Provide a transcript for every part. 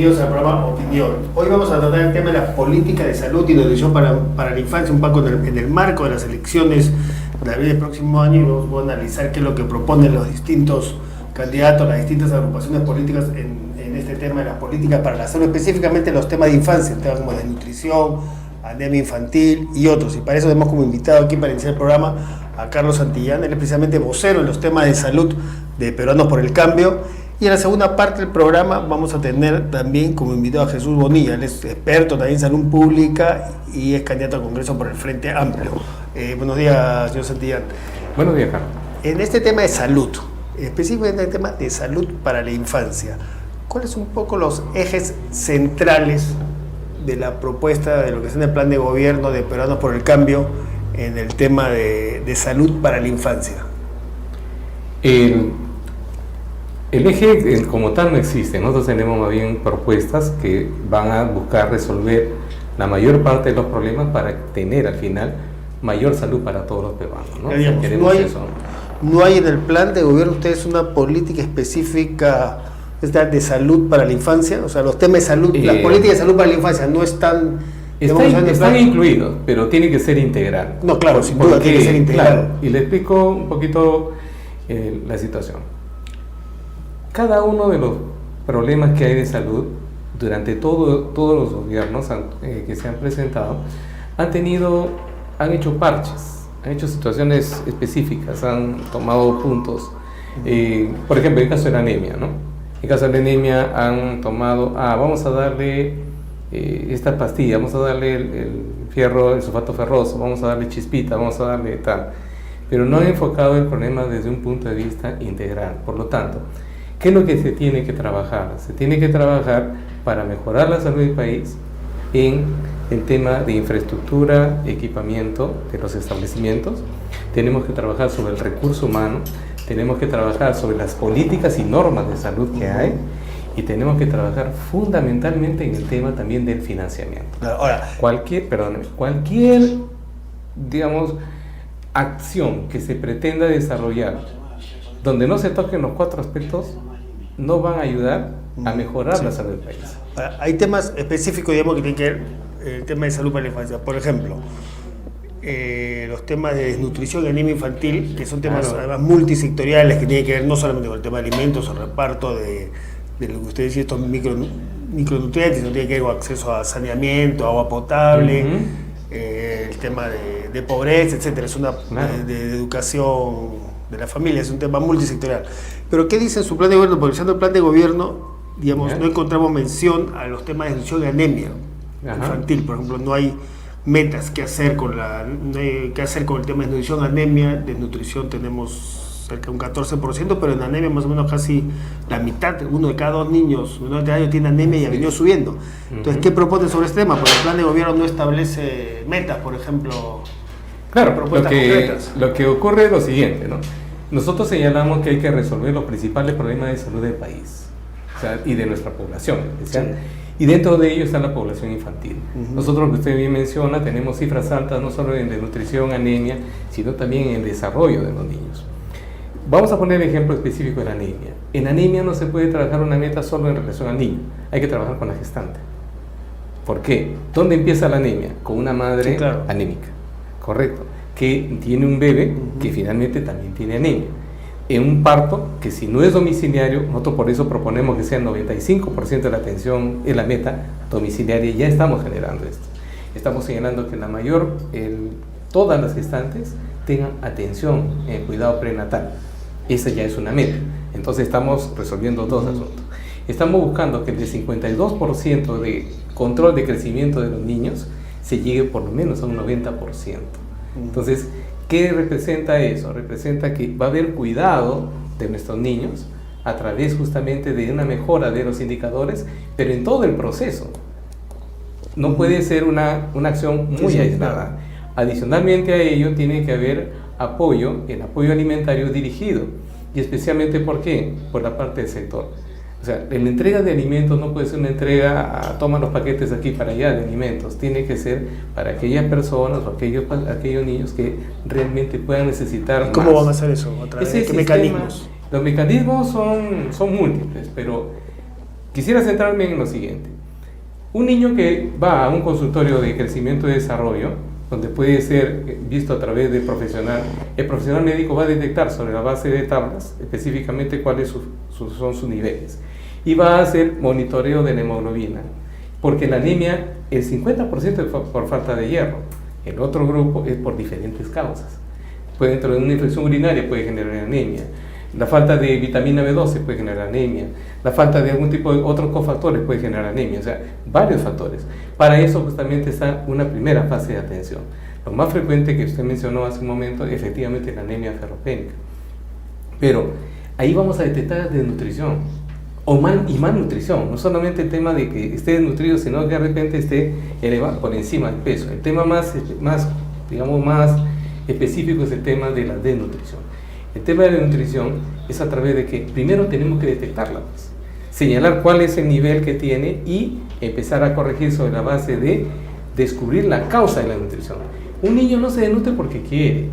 bienvenidos al programa Opinión. Hoy vamos a tratar el tema de la política de salud y nutrición para la infancia, un poco en el marco de las elecciones de abril del próximo año, y vamos a analizar qué es lo que proponen los distintos candidatos, las distintas agrupaciones políticas en este tema de las políticas para la salud, específicamente los temas de infancia, temas como desnutrición, anemia infantil y otros. Y para eso tenemos como invitado aquí para iniciar el programa a Carlos Santillán. Él es precisamente vocero en los temas de salud de Peruanos por el Cambio. Y en la segunda parte del programa vamos a tener también como invitado a Jesús Bonilla. Él es experto también en salud pública y es candidato al Congreso por el Frente Amplio. Buenos días, señor Santillán. Buenos días, Carlos. En este tema de salud, específicamente en el tema de salud para la infancia, ¿cuáles son un poco los ejes centrales de la propuesta de lo que es en el plan de gobierno de Peruanos por el Cambio en el tema de salud para la infancia? El eje como tal no existe. Nosotros tenemos más bien propuestas que van a buscar resolver la mayor parte de los problemas para tener al final mayor salud para todos los peruanos, ¿no? Digamos, Queremos eso. ¿No hay en el plan de gobierno ustedes una política específica de salud para la infancia? O sea, los temas de salud, las políticas de salud para la infancia no están... Están incluidos, pero tiene que ser integral. No, claro, sin duda tiene que ser integral. Claro, y le explico un poquito la situación. Cada uno de los problemas que hay de salud durante todos los gobiernos que se han presentado han hecho parches, han hecho situaciones específicas, han tomado puntos. Por ejemplo, en el caso de la anemia, ¿no? En el caso de la anemia han tomado, vamos a darle esta pastilla, vamos a darle el sulfato ferroso, vamos a darle chispita, vamos a darle tal, pero no han enfocado el problema desde un punto de vista integral. Por lo tanto, ¿qué es lo que se tiene que trabajar? Se tiene que trabajar para mejorar la salud del país en el tema de infraestructura, equipamiento de los establecimientos. Tenemos que trabajar sobre el recurso humano, tenemos que trabajar sobre las políticas y normas de salud que hay, y tenemos que trabajar fundamentalmente en el tema también del financiamiento. Ahora, cualquier, digamos, acción que se pretenda desarrollar donde no se toquen los cuatro aspectos no van a ayudar a mejorar la salud del país. Ahora, hay temas específicos, digamos, que tienen que ver el tema de salud para la infancia. Por ejemplo, los temas de desnutrición y anemia infantil, que son temas además multisectoriales, que tienen que ver no solamente con el tema de alimentos o reparto de lo que usted decía, estos micronutrientes, sino tiene que ver con acceso a saneamiento, agua potable, el tema de pobreza, etcétera. Es una de educación de la familia, es un tema multisectorial. Pero ¿qué dice en su plan de gobierno? Porque usando el plan de gobierno, digamos, no encontramos mención a los temas de desnutrición y anemia infantil. Por ejemplo, no hay metas que hacer con el tema de desnutrición, anemia. Desnutrición tenemos cerca de un 14%, pero en anemia más o menos casi la mitad, uno de cada dos niños menores de año tiene anemia y ha venido subiendo. Entonces, ¿qué propone sobre este tema? Porque el plan de gobierno no establece metas, por ejemplo. Claro, lo que ocurre es lo siguiente, ¿no? Nosotros señalamos que hay que resolver los principales problemas de salud del país, o sea, y de nuestra población especial, y dentro de ello está la población infantil. Nosotros, lo que usted bien menciona, tenemos cifras altas no solo en desnutrición, anemia, sino también en el desarrollo de los niños. Vamos a poner el ejemplo específico de la anemia. En anemia no se puede trabajar una meta solo en relación al niño, hay que trabajar con la gestante. ¿Por qué? ¿Dónde empieza la anemia? Con una madre anémica. Correcto, que tiene un bebé que finalmente también tiene anemia. En un parto, que si no es domiciliario, nosotros por eso proponemos que sea el 95% de la atención en la meta domiciliaria, ya estamos generando esto. Estamos señalando que todas las gestantes tengan atención en cuidado prenatal. Esa ya es una meta. Entonces estamos resolviendo dos asuntos. Estamos buscando que el 52% de control de crecimiento de los niños se llegue por lo menos a un 90%. Entonces, ¿qué representa eso? Representa que va a haber cuidado de nuestros niños a través justamente de una mejora de los indicadores, pero en todo el proceso. No puede ser una acción muy aislada. Adicionalmente a ello, tiene que haber el apoyo alimentario dirigido. Y especialmente, ¿por qué? Por la parte del sector. O sea, la entrega de alimentos no puede ser una entrega toma los paquetes aquí para allá de alimentos. Tiene que ser para aquellas personas o aquellos niños que realmente puedan necesitar. ¿Cómo van a hacer eso? ¿A través de qué mecanismos? Los mecanismos son múltiples, pero quisiera centrarme en lo siguiente. Un niño que va a un consultorio de crecimiento y desarrollo, donde puede ser visto a través del profesional, el profesional médico va a detectar sobre la base de tablas específicamente cuáles son sus niveles y va a hacer monitoreo de la hemoglobina, porque la anemia, el 50% es por falta de hierro, el otro grupo es por diferentes causas. Puede entrar en una infección urinaria, puede generar anemia. La falta de vitamina B12 puede generar anemia. La falta de algún tipo de otros cofactores puede generar anemia. O sea, varios factores. Para eso justamente está una primera fase de atención. Lo más frecuente que usted mencionó hace un momento, efectivamente, la anemia ferropénica. Pero ahí vamos a detectar desnutrición y malnutrición. No solamente el tema de que esté desnutrido, sino que de repente esté elevado por encima del peso. El tema más específico es el tema de la desnutrición. El tema de la nutrición es a través de que primero tenemos que detectarla, pues, señalar cuál es el nivel que tiene y empezar a corregir sobre la base de descubrir la causa de la nutrición. Un niño no se desnutre porque quiere.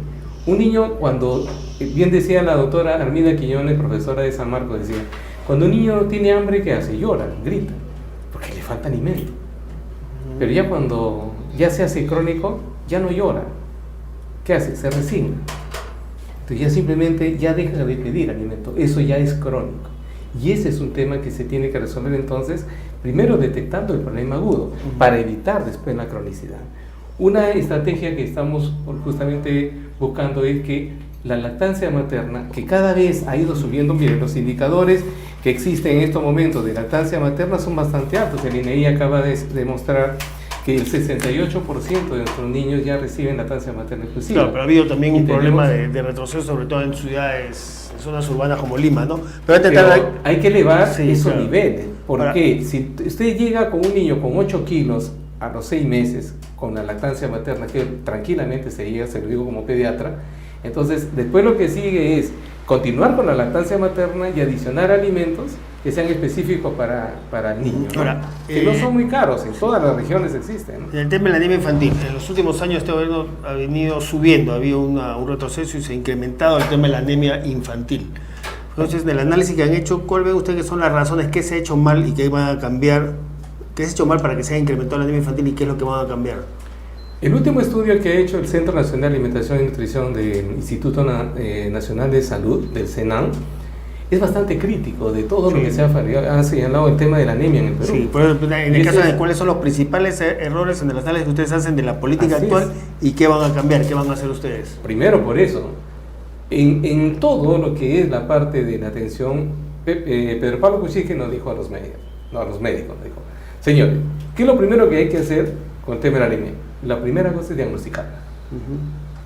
Un niño, cuando, bien decía la doctora Armida Quiñones, profesora de San Marcos, decía, cuando un niño no tiene hambre, ¿qué hace? Llora, grita, porque le falta alimento. Pero ya cuando ya se hace crónico, ya no llora. ¿Qué hace? Se resigna. Entonces ya simplemente ya deja de pedir alimento, eso ya es crónico. Y ese es un tema que se tiene que resolver entonces, primero detectando el problema agudo, para evitar después la cronicidad. Una estrategia que estamos justamente buscando es que la lactancia materna, que cada vez ha ido subiendo, miren, los indicadores que existen en estos momentos de lactancia materna son bastante altos. El INEI acaba de demostrar que el 68% de nuestros niños ya reciben lactancia materna exclusiva. Claro, pero ha habido también un problema de retroceso, sobre todo en ciudades, en zonas urbanas como Lima, ¿no? Pero hay que elevar esos niveles, porque si usted llega con un niño con 8 kilos a los 6 meses, con la lactancia materna, que tranquilamente se llega, se lo digo como pediatra, entonces después lo que sigue es continuar con la lactancia materna y adicionar alimentos que sean específicos para el niño, ¿no? Ahora, que no son muy caros, en todas las regiones existen, ¿no? En el tema de la anemia infantil, en los últimos años este gobierno ha venido subiendo, ha habido un retroceso y se ha incrementado el tema de la anemia infantil. Entonces, en el análisis que han hecho, ¿cuál ve usted que son las razones que se ha hecho mal y que van a cambiar? ¿Qué se ha hecho mal para que se haya incrementado la anemia infantil y qué es lo que van a cambiar? El último estudio que ha hecho el Centro Nacional de Alimentación y Nutrición del Instituto Nacional de Salud, del CENAM, es bastante crítico de todo lo que se ha señalado el tema de la anemia en el Perú. Sí, pero en el caso de cuáles son los principales errores en el análisis que ustedes hacen de la política actual y qué van a cambiar, qué van a hacer ustedes. Primero, por eso, en todo lo que es la parte de la atención, Pedro Pablo Kuczynski nos dijo a los médicos, nos dijo, señores, ¿qué es lo primero que hay que hacer con el tema de la anemia? La primera cosa es diagnosticarla.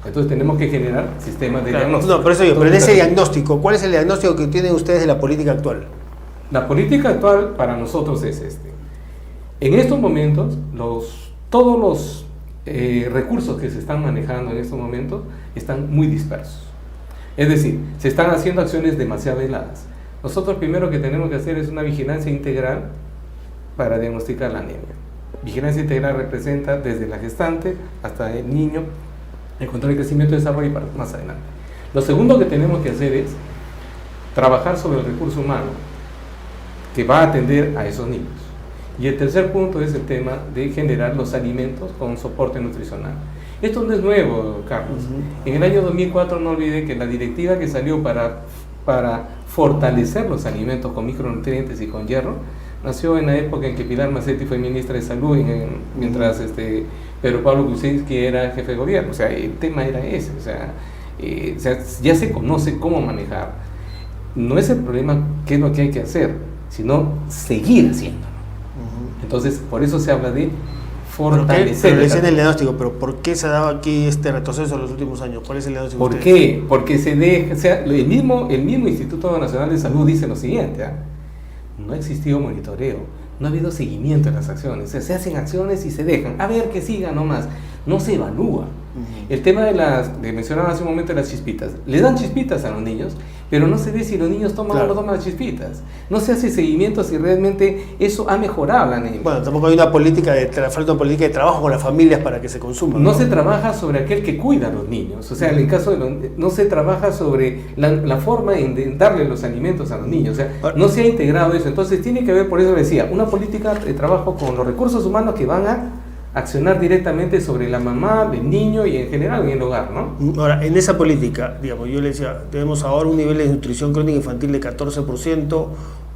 Entonces tenemos que generar sistemas de diagnóstico. No, por eso pero en ese diagnóstico, ¿cuál es el diagnóstico que tienen ustedes de la política actual? La política actual para nosotros es este. En estos momentos, todos los recursos que se están manejando en estos momentos están muy dispersos. Es decir, se están haciendo acciones demasiado aisladas. Nosotros primero que tenemos que hacer es una vigilancia integral para diagnosticar la anemia. Vigilancia integral representa desde la gestante hasta el niño, el control de crecimiento y desarrollo y para más adelante. Lo segundo que tenemos que hacer es trabajar sobre el recurso humano que va a atender a esos niños. Y el tercer punto es el tema de generar los alimentos con soporte nutricional. Esto no es nuevo, Carlos. En el año 2004, no olvide que la directiva que salió para fortalecer los alimentos con micronutrientes y con hierro nació en la época en que Pilar Macetti fue ministra de Salud, mientras Pedro Pablo Kuczynski era jefe de gobierno. O sea, el tema era ese. O sea, ya se conoce cómo manejar. No es el problema qué es lo que hay que hacer, sino seguir haciéndolo. Entonces, por eso se habla de fortalecer. Pero decían el diagnóstico, pero ¿por qué se ha dado aquí este retroceso en los últimos años? ¿Cuál es el diagnóstico? ¿Por qué? Porque el mismo Instituto Nacional de Salud dice lo siguiente, no ha existido monitoreo, no ha habido seguimiento de las acciones, se hacen acciones y se dejan, a ver que siga nomás, no se evalúa. El tema de mencionaba hace un momento las chispitas, le dan chispitas a los niños, pero no se ve si los niños toman o no toman las chispitas. No se hace seguimiento si realmente eso ha mejorado la anemia. Bueno, tampoco hay una política falta una política de trabajo con las familias para que se consuman. No se trabaja sobre aquel que cuida a los niños. O sea, en el caso no se trabaja sobre la forma en darle los alimentos a los niños. O sea, no se ha integrado eso. Entonces tiene que haber, por eso decía, una política de trabajo con los recursos humanos que van a accionar directamente sobre la mamá, el niño y en general en el hogar, ¿no? Ahora, en esa política, digamos, yo le decía, tenemos ahora un nivel de nutrición crónica infantil de 14%,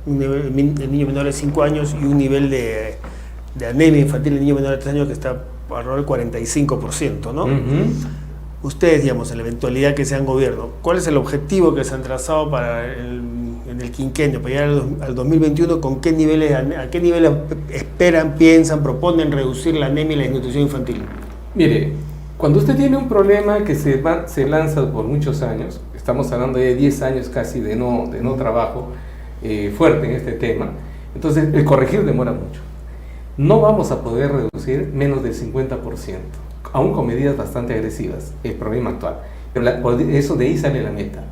un nivel el niño menor de 5 años y un nivel de anemia infantil en niño menor de 3 años que está alrededor del 45%, ¿no? Ustedes, digamos, en la eventualidad que sean gobierno, ¿cuál es el objetivo que se han trazado para en el quinquenio, para llegar al 2021? ¿A qué niveles esperan, piensan, proponen reducir la anemia y la desnutrición infantil? Mire, cuando usted tiene un problema que se lanza por muchos años, estamos hablando de 10 años casi de no trabajo fuerte en este tema, entonces el corregir demora mucho. No vamos a poder reducir menos del 50%, aún con medidas bastante agresivas, el problema actual. Pero por eso de ahí sale la meta.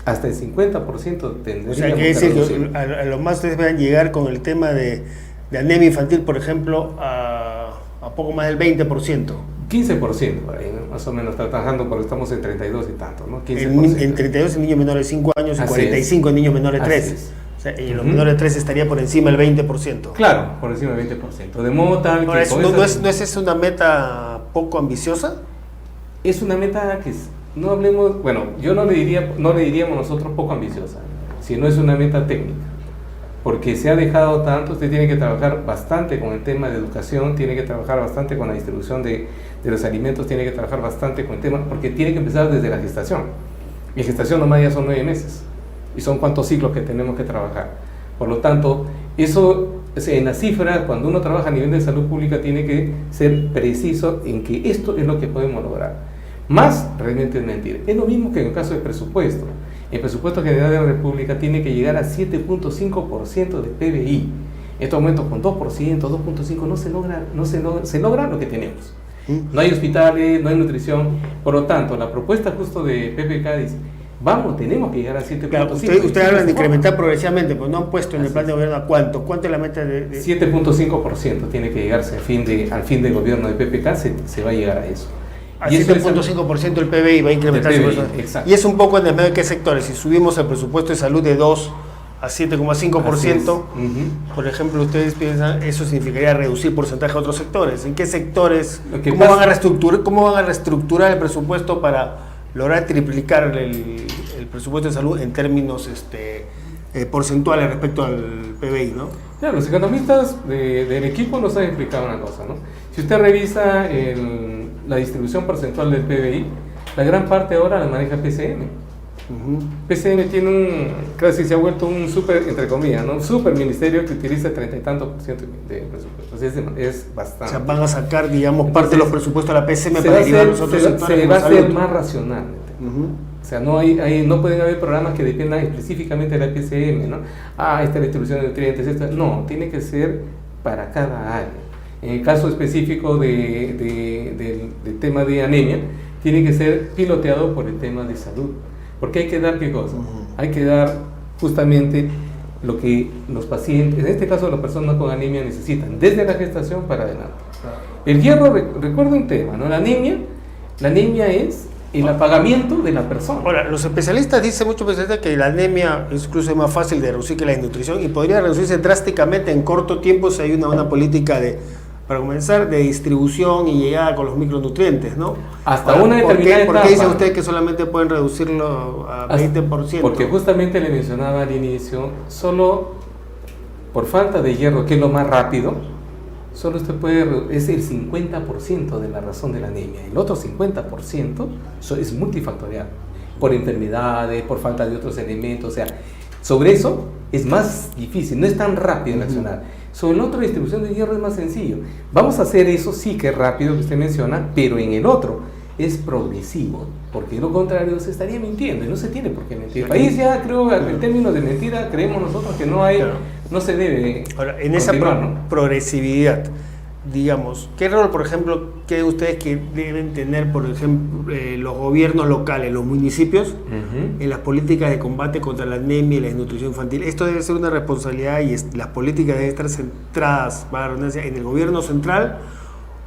Hasta el 50% tendríamos. O sea, quiere decir que a lo más ustedes van a llegar con el tema de anemia infantil, por ejemplo, a poco más del 20%. 15% por ahí, ¿no? Más o menos, está trabajando porque estamos en 32 y tanto, ¿no? 15%. En 32 en niños menores de 5 años y así 45 en niños menores de 3. O sea, y los menores de 3 estaría por encima del 20%. Claro, por encima del 20%. De modo tal que... Ahora, ¿no es esa una meta poco ambiciosa? Es una meta que... No hablemos, bueno, yo no le diríamos nosotros poco ambiciosa, sino es una meta técnica, porque se ha dejado tanto. Usted tiene que trabajar bastante con el tema de educación, tiene que trabajar bastante con la distribución de los alimentos, tiene que trabajar bastante con el tema, porque tiene que empezar desde la gestación. Y gestación nomás ya son 9 meses, y son cuántos ciclos que tenemos que trabajar. Por lo tanto, eso en las cifras, cuando uno trabaja a nivel de salud pública, tiene que ser preciso en que esto es lo que podemos lograr. Más realmente es mentira. Es lo mismo que en el caso del presupuesto. El presupuesto general de la República tiene que llegar a 7.5% de PBI. En estos momentos con 2%, 2.5% se logra lo que tenemos. No hay hospitales, no hay nutrición. Por lo tanto, la propuesta justo de PPK dice, tenemos que llegar a 7.5%. Claro, ustedes hablan de incrementar progresivamente, pero no han puesto en el plan de gobierno a cuánto. ¿Cuánto es la meta de...? 7.5% tiene que llegarse al fin de gobierno de PPK, se va a llegar a eso. A 7.5% el PBI va a incrementarse. Y es un poco en el medio de qué sectores. Si subimos el presupuesto de salud de 2 a 7,5%, por ejemplo, ustedes piensan, eso significaría reducir porcentaje a otros sectores. ¿En qué sectores? ¿Cómo van a reestructurar el presupuesto para lograr triplicar el presupuesto de salud en términos porcentuales respecto al PBI, ¿no? Claro, los economistas del equipo nos han explicado una cosa, ¿no? Si usted revisa la distribución porcentual del PBI, la gran parte ahora la maneja PCM. PCM tiene casi se ha vuelto un super, entre comillas, ¿no? Un super ministerio que utiliza 30 y tanto % de presupuestos. Es bastante. O sea, van a sacar, digamos, parte de los presupuestos a la PCM para derivar a los otros sectores. Se va a hacer más racional. O sea, no pueden haber programas que dependan específicamente de la PCM, ¿no? Esta es la distribución de nutrientes, no, tiene que ser para cada área. En el caso específico del tema de anemia, tiene que ser piloteado por el tema de salud. Porque hay que dar, ¿qué cosa? Hay que dar justamente lo que los pacientes, en este caso las personas con anemia, necesitan, desde la gestación para adelante. El hierro, recuerda un tema, ¿no? La anemia es el apagamiento de la persona. Ahora, los especialistas dicen, muchos especialistas, que la anemia incluso es más fácil de reducir que la desnutrición y podría reducirse drásticamente en corto tiempo si hay una política para comenzar, de distribución y llegada con los micronutrientes, ¿no? Hasta una determinada etapa. ¿Por qué dice usted que solamente pueden reducirlo a 20%? Porque justamente le mencionaba al inicio, solo por falta de hierro, que es lo más rápido, solo usted es el 50% de la razón de la anemia. El otro 50% es multifactorial, por enfermedades, por falta de otros elementos, o sea, sobre eso es más difícil, no es tan rápido reaccionar. Sobre el otro, la distribución de hierro es más sencillo. Vamos a hacer eso, sí que es rápido, que usted menciona, pero en el otro es progresivo, porque de lo contrario se estaría mintiendo y no se tiene por qué mentir. El país ya, creo, en términos de mentira, creemos nosotros que no se debe. Ahora, en esa progresividad, digamos, ¿qué rol, por ejemplo, creen ustedes que deben tener, por ejemplo, los gobiernos locales, los municipios, en las políticas de combate contra la anemia y la desnutrición infantil? Esto debe ser una responsabilidad y las políticas deben estar centradas, para la redundancia, en el gobierno central,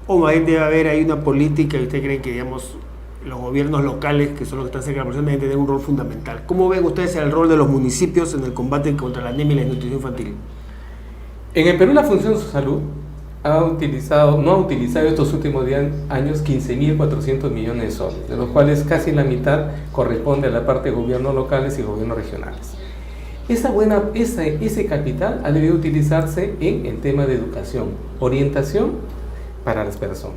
o más bien debe haber ahí una política y ustedes creen que, digamos, los gobiernos locales, que son los que están cerca de la población, deben tener un rol fundamental. ¿Cómo ven ustedes el rol de los municipios en el combate contra la anemia y la desnutrición infantil? En el Perú la Función de Salud no ha utilizado estos últimos años 15.400 millones de soles, de los cuales casi la mitad corresponde a la parte de gobiernos locales y gobiernos regionales. Ese capital ha debido utilizarse en el tema de educación, orientación para las personas.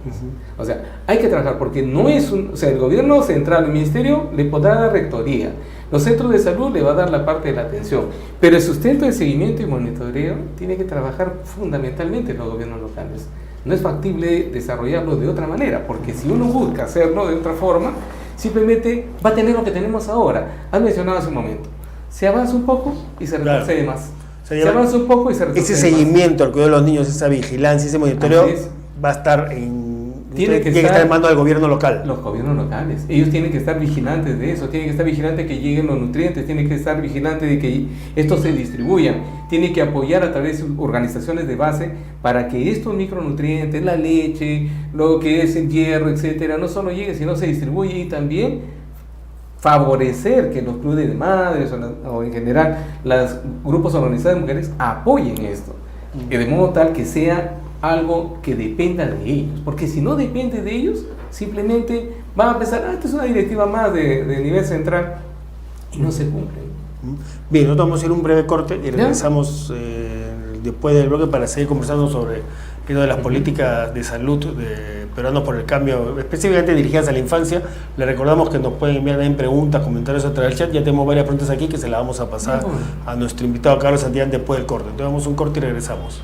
O sea, hay que trabajar porque no es el gobierno central, el ministerio le podrá dar rectoría, los centros de salud le va a dar la parte de la atención, pero el sustento de seguimiento y monitoreo tiene que trabajar fundamentalmente los gobiernos locales. No es factible desarrollarlo de otra manera, porque si uno busca hacerlo de otra forma, simplemente va a tener lo que tenemos ahora. Has mencionado hace un momento, se avanza un poco y se retrocede más. Se avanza un poco y se retrocede más. Ese seguimiento al cuidado de los niños, esa vigilancia, ese monitoreo va a estar tiene que estar en mando del gobierno local. Los gobiernos locales, ellos tienen que estar vigilantes de eso, tienen que estar vigilantes de que lleguen los nutrientes, tienen que estar vigilantes de que estos se distribuyan, tienen que apoyar a través de organizaciones de base para que estos micronutrientes, la leche, lo que es el hierro, etcétera, no solo llegue, sino se distribuye, y también favorecer que los clubes de madres o en general los grupos organizados de mujeres apoyen esto, de modo tal que sea algo que dependa de ellos, porque si no depende de ellos, simplemente van a pensar, esta es una directiva más de nivel central, y no se cumple. Bien, nosotros vamos a hacer un breve corte y regresamos después del bloque para seguir conversando sobre de las políticas de salud de Peruanos por el Cambio, específicamente dirigidas a la infancia. Les recordamos que nos pueden enviar también preguntas, comentarios a través del chat. Ya tenemos varias preguntas aquí que se las vamos a pasar a nuestro invitado Carlos Santillán después del corte. Entonces vamos a un corte y regresamos.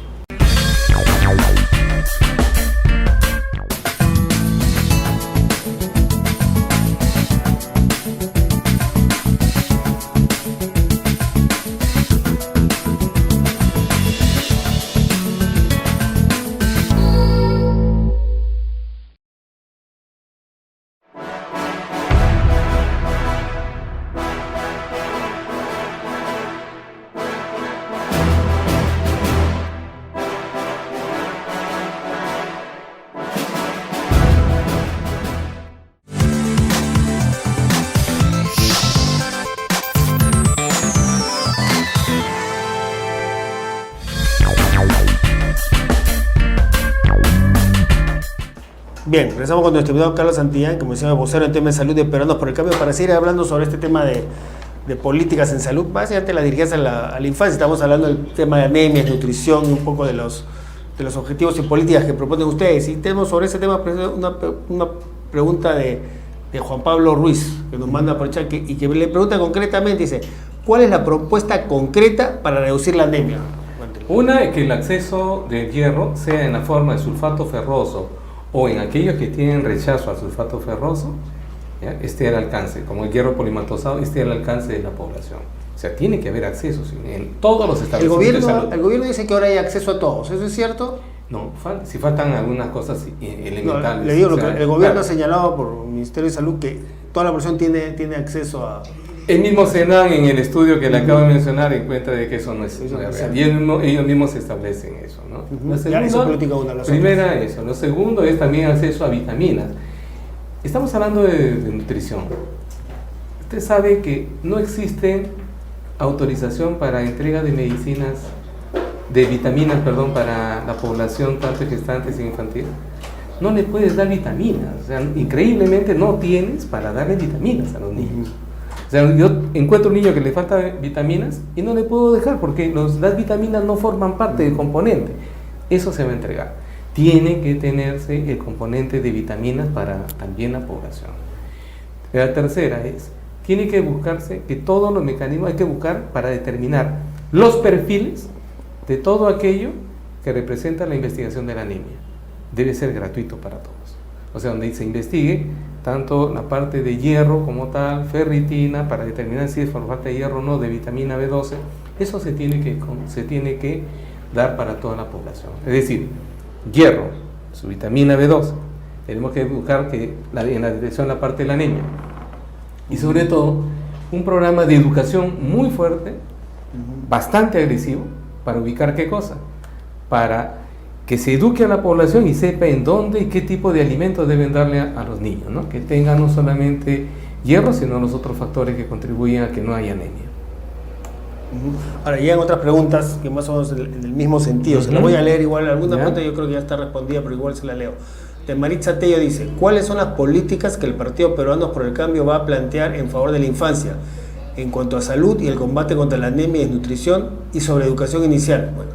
Bien, regresamos con nuestro invitado Carlos Santillán, como decíamos, vocero en tema de salud de Peruanos por el Cambio, para seguir hablando sobre este tema de políticas en salud, básicamente las dirigidas a la infancia. Estamos hablando del tema de anemia, nutrición, un poco de los objetivos y políticas que proponen ustedes. Y tenemos sobre ese tema una pregunta de Juan Pablo Ruiz, que nos manda por el chat, y que le pregunta concretamente, dice, ¿cuál es la propuesta concreta para reducir la anemia? Una es que el acceso de hierro sea en la forma de sulfato ferroso, o en aquellos que tienen rechazo al sulfato ferroso, ¿ya? Esté al alcance, como el hierro polimatosado, esté al alcance de la población. O sea, tiene que haber acceso en todos los establecimientos de salud. El gobierno dice que ahora hay acceso a todos, ¿eso es cierto? No, si faltan algunas cosas elementales. No, le digo, el gobierno ha señalado por el Ministerio de Salud que toda la población tiene acceso a... El mismo Senan, en el estudio que le acabo de mencionar, encuentra de que eso no es real. Y ellos mismos establecen eso, ¿no? La segunda, primera, eso. Lo segundo es también acceso a vitaminas. Estamos hablando de nutrición. Usted sabe que no existe autorización para entrega de medicinas, de vitaminas, para la población tanto gestantes e infantil. No le puedes dar vitaminas. O sea, increíblemente no tienes para darle vitaminas a los niños. O sea, yo encuentro un niño que le falta vitaminas y no le puedo dejar porque las vitaminas no forman parte del componente. Eso se va a entregar. Tiene que tenerse el componente de vitaminas para también la población. La tercera es, tiene que buscarse que todos los mecanismos hay que buscar para determinar los perfiles de todo aquello que representa la investigación de la anemia. Debe ser gratuito para todos. O sea, donde se investigue tanto la parte de hierro como tal, ferritina, para determinar si es por falta de hierro o no, de vitamina B12, eso se tiene que dar para toda la población. Es decir, hierro, su vitamina B2. Tenemos que buscar en la detección la parte de la anemia. Y sobre todo, un programa de educación muy fuerte, bastante agresivo, para ubicar qué cosa, para que se eduque a la población y sepa en dónde y qué tipo de alimentos deben darle a los niños, ¿no? Que tengan no solamente hierro, sino los otros factores que contribuyen a que no haya anemia. Ahora, llegan otras preguntas que más o menos en el mismo sentido. Se las voy a leer igual. Alguna pregunta yo creo que ya está respondida, pero igual se la leo. De Maritza Tello dice: ¿cuáles son las políticas que el Partido Peruanos por el Cambio va a plantear en favor de la infancia en cuanto a salud y el combate contra la anemia y desnutrición y sobre educación inicial? Bueno,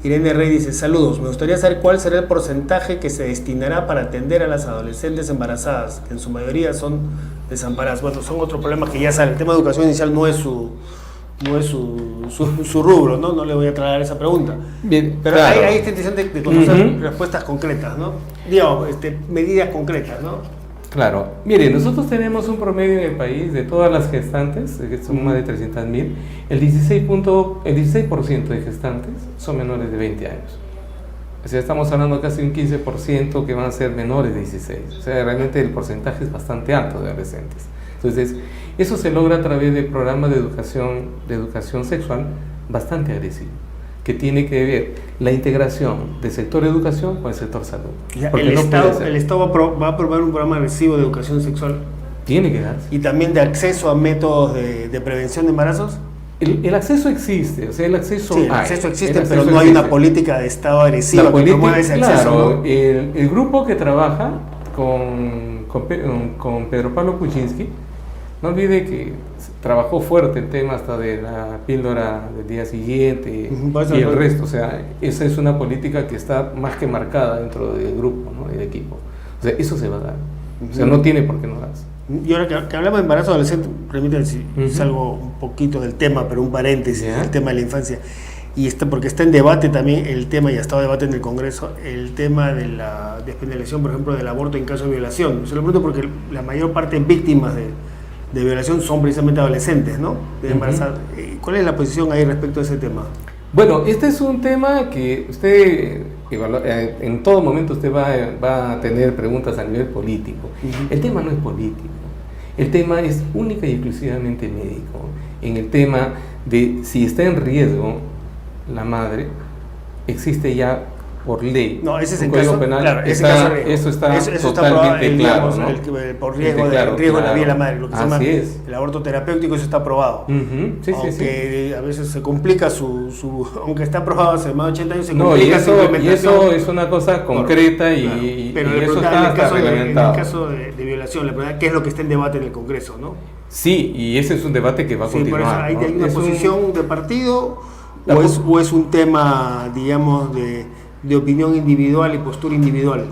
Irene Rey dice: saludos, me gustaría saber cuál será el porcentaje que se destinará para atender a las adolescentes embarazadas, que en su mayoría son desamparadas. Bueno, son otros problemas que ya salen. El tema de educación inicial no es su rubro, ¿no? No le voy a traer esa pregunta. Bien, pero claro. hay esta intención de conocer respuestas concretas, ¿no? Digamos, medidas concretas, ¿no? Claro. Mire, nosotros tenemos un promedio en el país de todas las gestantes, que son más de 300.000, el 16% de gestantes son menores de 20 años. O sea, estamos hablando casi un 15% que van a ser menores de 16. O sea, realmente el porcentaje es bastante alto de adolescentes. Entonces, eso se logra a través de programas de educación sexual bastante agresivo, que tiene que ver la integración del sector educación con el sector salud. El Estado va a promover un programa agresivo de educación sexual. Tiene que darse. Y también de acceso a métodos de prevención de embarazos. El acceso existe, o sea, el acceso existe, pero no hay una política de Estado agresiva que promueva ese acceso. Claro, ¿no? El grupo que trabaja con Pedro Pablo Kuczynski, no olvide que trabajó fuerte el tema hasta de la píldora del día siguiente y el resto. O sea, esa es una política que está más que marcada dentro del grupo, ¿no? Del equipo. O sea, eso se va a dar. O sea, no tiene por qué no darse. Y ahora que hablamos de embarazo adolescente, permítanme si salgo un poquito del tema, pero un paréntesis, el tema de la infancia. Y porque está en debate también el tema, y ha estado en debate en el Congreso, el tema de la despenalización, por ejemplo, del aborto en caso de violación. Se lo pregunto porque la mayor parte de víctimas de violación son precisamente adolescentes, ¿no? De embarazadas. ¿Cuál es la posición ahí respecto a ese tema? Bueno, este es un tema que usted, en todo momento usted va a tener preguntas a nivel político. El tema no es político, el tema es única y exclusivamente médico. En el tema de si está en riesgo la madre, existe ya por ley. No, ese es el Código penal. Claro, eso está totalmente claro, ¿no? Por riesgo de la vida de la madre, lo que se llama el aborto terapéutico, eso está aprobado. Aunque a veces se complica aunque está aprobado hace más de 80 años, se complica su implementación. Y eso es una cosa concreta pero eso está reglamentado. En el caso de violación, la pregunta, ¿qué es lo que está en debate en el Congreso, no? Sí, y ese es un debate que va a continuar. Por eso, ¿hay una posición de partido o es un tema, digamos, de opinión individual y postura individual?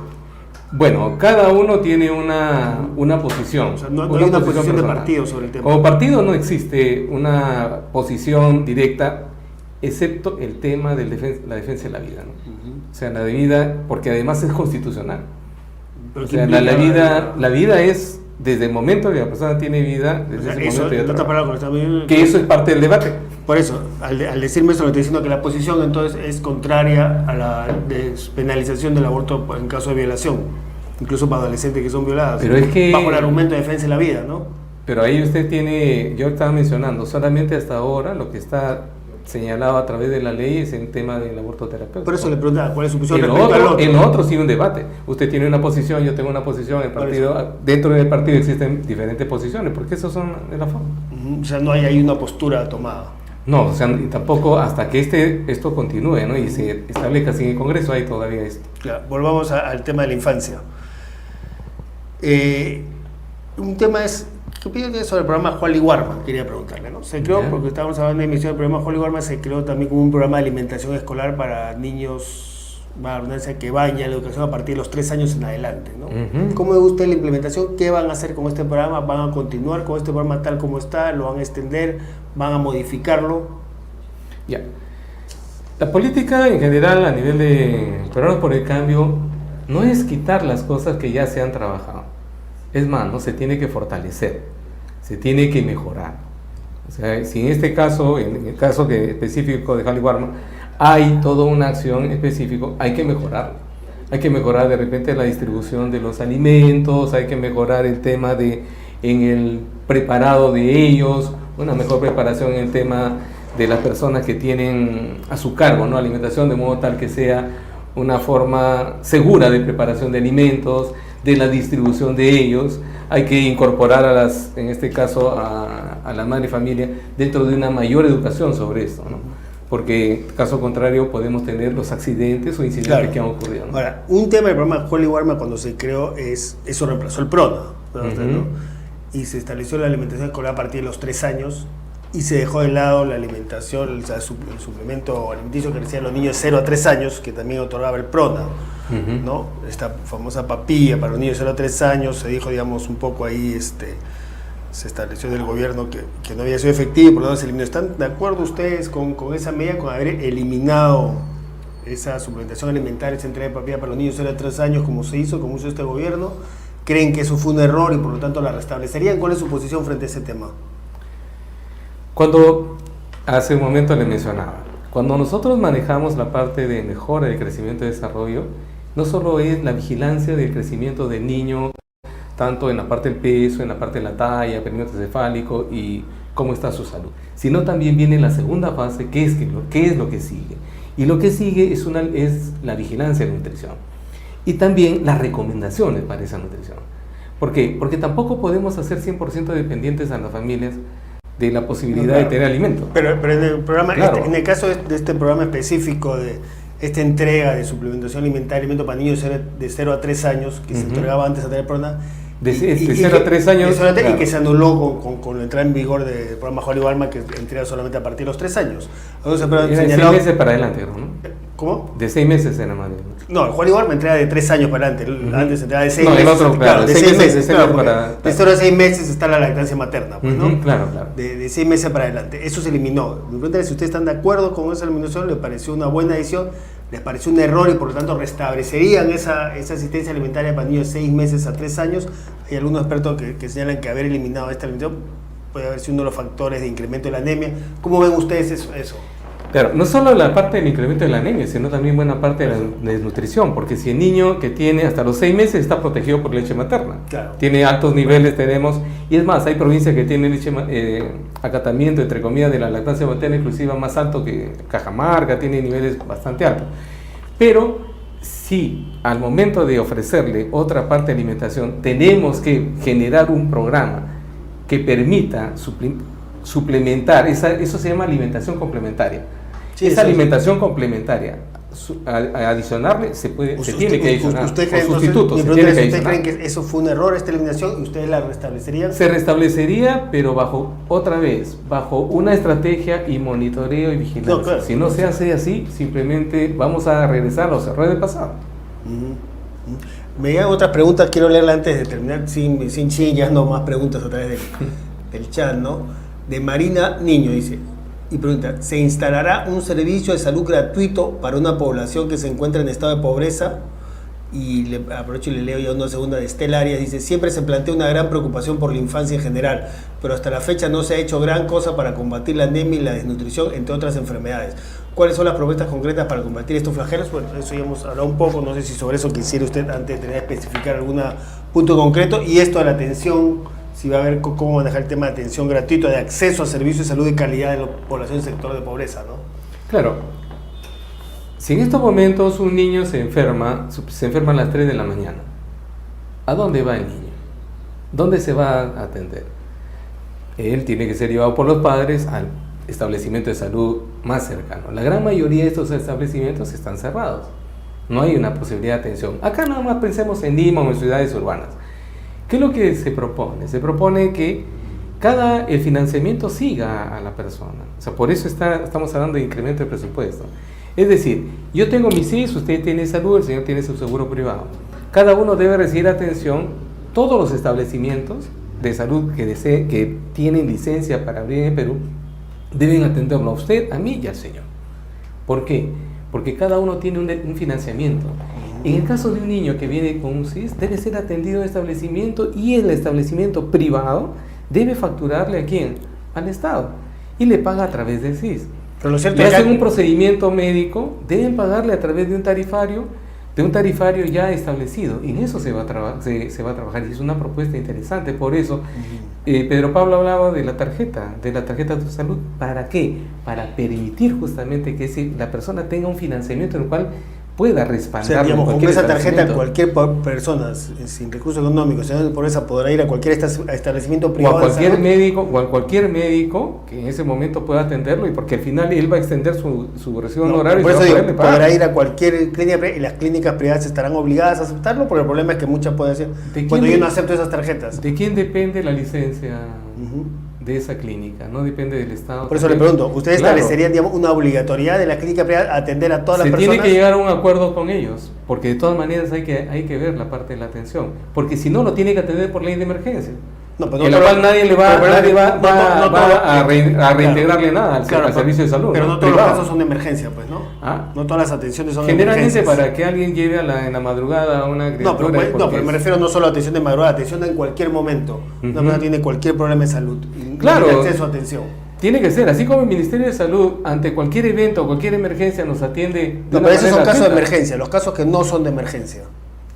Bueno, cada uno tiene una posición. O sea, no hay una posición de partido sobre el tema. Como partido no existe una posición directa, excepto el tema de la defensa de la vida, ¿no? O sea, la de vida, porque además es constitucional. O sea, la vida es desde el momento que la persona tiene vida, desde ese momento que eso es parte del debate. Por eso, al decirme eso, le estoy diciendo que la posición entonces es contraria a la despenalización del aborto en caso de violación, incluso para adolescentes que son violadas, pero es que, bajo el argumento de defensa de la vida, ¿no? Pero ahí usted tiene, yo estaba mencionando, solamente hasta ahora lo que está señalado a través de la ley es el tema del aborto terapéutico. Por eso le preguntaba, ¿cuál es su posición respecto al otro? En otro sí un debate. Usted tiene una posición, yo tengo una posición, el partido, dentro del partido existen diferentes posiciones, porque esos son de la forma. O sea, no hay ahí una postura tomada. No, o sea, tampoco hasta que esto continúe, ¿no? Y se establezca en el Congreso, hay todavía esto. Claro, volvamos al tema de la infancia. Un tema es, ¿qué opinión tiene sobre el programa Juan Guarma? Quería preguntarle, ¿no? Se creó, porque estábamos hablando de emisión del programa Juan Guarma, se creó también como un programa de alimentación escolar para niños, que vayan a la educación a partir de los 3 años en adelante, ¿no? ¿Cómo ve usted la implementación? ¿Qué van a hacer con este programa? ¿Van a continuar con este programa tal como está? ¿Lo van a extender? ¿Van a modificarlo? Ya. La política en general a nivel de Peruanos por el Cambio no es quitar las cosas que ya se han trabajado. Es más, ¿no? Se tiene que fortalecer, se tiene que mejorar. O sea, si en este caso, en el caso específico de Juan Guarma, hay toda una acción específica, hay que mejorarla. Hay que mejorar de repente la distribución de los alimentos, hay que mejorar el tema en el preparado de ellos, una mejor preparación en el tema de las personas que tienen a su cargo, ¿no? Alimentación, de modo tal que sea una forma segura de preparación de alimentos, de la distribución de ellos. Hay que incorporar en este caso a la madre familia dentro de una mayor educación sobre esto, ¿no? Porque caso contrario podemos tener los accidentes o incidentes que han ocurrido, ¿no? Ahora, un tema del programa Holy Warma cuando se creó eso reemplazó el PRONA, ¿no? Y se estableció la alimentación escolar a partir de los 3 años y se dejó de lado la alimentación, o sea, el suplemento alimenticio que recibían los niños de 0 a 3 años, que también otorgaba el PRONA, ¿no? Esta famosa papilla para los niños de 0 a 3 años, se dijo, digamos, un poco ahí, se estableció del gobierno que no había sido efectivo y por lo tanto se eliminó. ¿Están de acuerdo ustedes con esa medida, con haber eliminado esa suplementación alimentaria, esa entrega de papilla para los niños de 0 a 3 años, como hizo este gobierno? ¿Creen que eso fue un error y por lo tanto la restablecerían? ¿Cuál es su posición frente a ese tema? Cuando hace un momento le mencionaba, cuando nosotros manejamos la parte de mejora del crecimiento y desarrollo, no solo es la vigilancia del crecimiento del niño, tanto en la parte del peso, en la parte de la talla, perímetro cefálico y cómo está su salud, sino también viene la segunda fase, qué es lo que sigue. Y lo que sigue es la vigilancia de la nutrición y también las recomendaciones para esa nutrición. ¿Por qué? Porque tampoco podemos hacer 100% dependientes a las familias de la posibilidad de tener alimentos. Pero en el programa, en el caso de este programa específico de esta entrega de suplementación alimentaria, alimento para niños de 0 a 3 años, que se entregaba antes a tener PRONA, de 0 a 3 años, y que se anuló con la entrada en vigor del programa Holy Warma, que entrega solamente a partir de los 3 años. Entonces, de 6 meses para adelante, ¿no? ¿Cómo? De 6 meses era más. No, el Holy Warma entrega de 3 años para adelante. Antes se entrega de 6 meses. No, el otro, claro, de 6 meses. Claro, de 0 a 6 meses está la lactancia materna, pues, ¿no? Claro. De 6 meses para adelante. Eso se eliminó. Me preguntan si ustedes están de acuerdo con esa eliminación, ¿les pareció una buena decisión? ¿Les pareció un error y por lo tanto restablecerían esa asistencia alimentaria para niños de 6 meses a 3 años? Hay algunos expertos que señalan que haber eliminado esta alimentación puede haber sido uno de los factores de incremento de la anemia. ¿Cómo ven ustedes eso? Claro, no solo la parte del incremento de la anemia, sino también buena parte de la desnutrición, porque si el niño que tiene hasta los 6 meses está protegido por leche materna, tiene altos niveles, y es más, hay provincias que tienen acatamiento, entre comillas, de la lactancia materna inclusiva más alto que Cajamarca, tiene niveles bastante altos. Pero si al momento de ofrecerle otra parte de alimentación, tenemos que generar un programa que permita suplementar, eso se llama alimentación complementaria. Esa alimentación complementaria, adicionarle, se tiene que adicionar. ¿Usted creen que eso fue un error, esta eliminación, y ustedes la restablecerían? Se restablecería, pero bajo una estrategia y monitoreo y vigilancia. No, claro. Si no se hace así, simplemente vamos a regresar a los errores del pasado. Me llegan otras preguntas, quiero leerla antes de terminar, sin chillas, no más preguntas a través del chat, ¿no? De Marina Niño, dice, y pregunta, ¿se instalará un servicio de salud gratuito para una población que se encuentra en estado de pobreza? Y aprovecho y le leo ya una segunda de Estela Arias, dice, siempre se plantea una gran preocupación por la infancia en general, pero hasta la fecha no se ha hecho gran cosa para combatir la anemia y la desnutrición, entre otras enfermedades. ¿Cuáles son las propuestas concretas para combatir estos flagelos? Bueno, eso ya hemos hablado un poco, no sé si sobre eso quisiera usted antes de tener que especificar algún punto concreto, y esto de la atención, si va a ver cómo manejar el tema de atención gratuita, de acceso a servicios de salud de calidad de la población del sector de pobreza, ¿no? Claro. Si en estos momentos un niño se enferma a las 3 de la mañana, ¿a dónde va el niño? ¿Dónde se va a atender? Él tiene que ser llevado por los padres al establecimiento de salud más cercano. La gran mayoría de estos establecimientos están cerrados. No hay una posibilidad de atención. Acá nada más pensemos en Lima o en ciudades urbanas. ¿Qué es lo que se propone? Se propone que el financiamiento siga a la persona. O sea, por eso estamos hablando de incremento de presupuesto. Es decir, yo tengo mi CIS, usted tiene salud, el señor tiene su seguro privado. Cada uno debe recibir atención. Todos los establecimientos de salud que tienen licencia para abrir en Perú deben atenderlo a usted, a mí y al señor. ¿Por qué? Porque cada uno tiene un financiamiento. En el caso de un niño que viene con un CIS, debe ser atendido en el establecimiento, y el establecimiento privado debe facturarle ¿a quién? Al Estado, y le paga a través del CIS. Pero lo cierto le hacen un procedimiento médico, deben pagarle a través de un tarifario de un tarifario ya establecido. En eso se va a trabajar y es una propuesta interesante. Por eso, Pedro Pablo hablaba de la tarjeta de salud. ¿Para qué? Para permitir justamente que la persona tenga un financiamiento en el cual pueda respaldar. O sea, digamos, con esa tarjeta cualquier persona sin recursos económicos, sin pobreza, podrá ir a cualquier establecimiento privado. O a cualquier médico que en ese momento pueda atenderlo, y porque al final él va a extender su recibo honorario. Por eso podrá ir a cualquier clínica y las clínicas privadas estarán obligadas a aceptarlo, porque el problema es que muchas pueden decir, cuando yo no acepto esas tarjetas. ¿De quién depende la licencia de esa clínica? No depende del Estado. Por eso le pregunto, ¿ustedes establecerían, digamos, una obligatoriedad de la clínica privada a atender a todas las personas? Se tiene que llegar a un acuerdo con ellos, porque de todas maneras hay que ver la parte de la atención, porque si no, lo tiene que atender por ley de emergencia. No, pero en la cual nadie va a reintegrarle nada al servicio de salud. Pero no todos los casos son de emergencia, pues, ¿no? No todas las atenciones son de emergencia. Generalmente para que alguien lleve en la madrugada a una criatura. No, pero me refiero no solo a atención de madrugada, atención en cualquier momento. Una persona tiene cualquier problema de salud. Claro. Tiene acceso a atención. Tiene que ser, así como el Ministerio de Salud, ante cualquier evento o cualquier emergencia nos atiende. No, pero esos son casos de emergencia, los casos que no son de emergencia.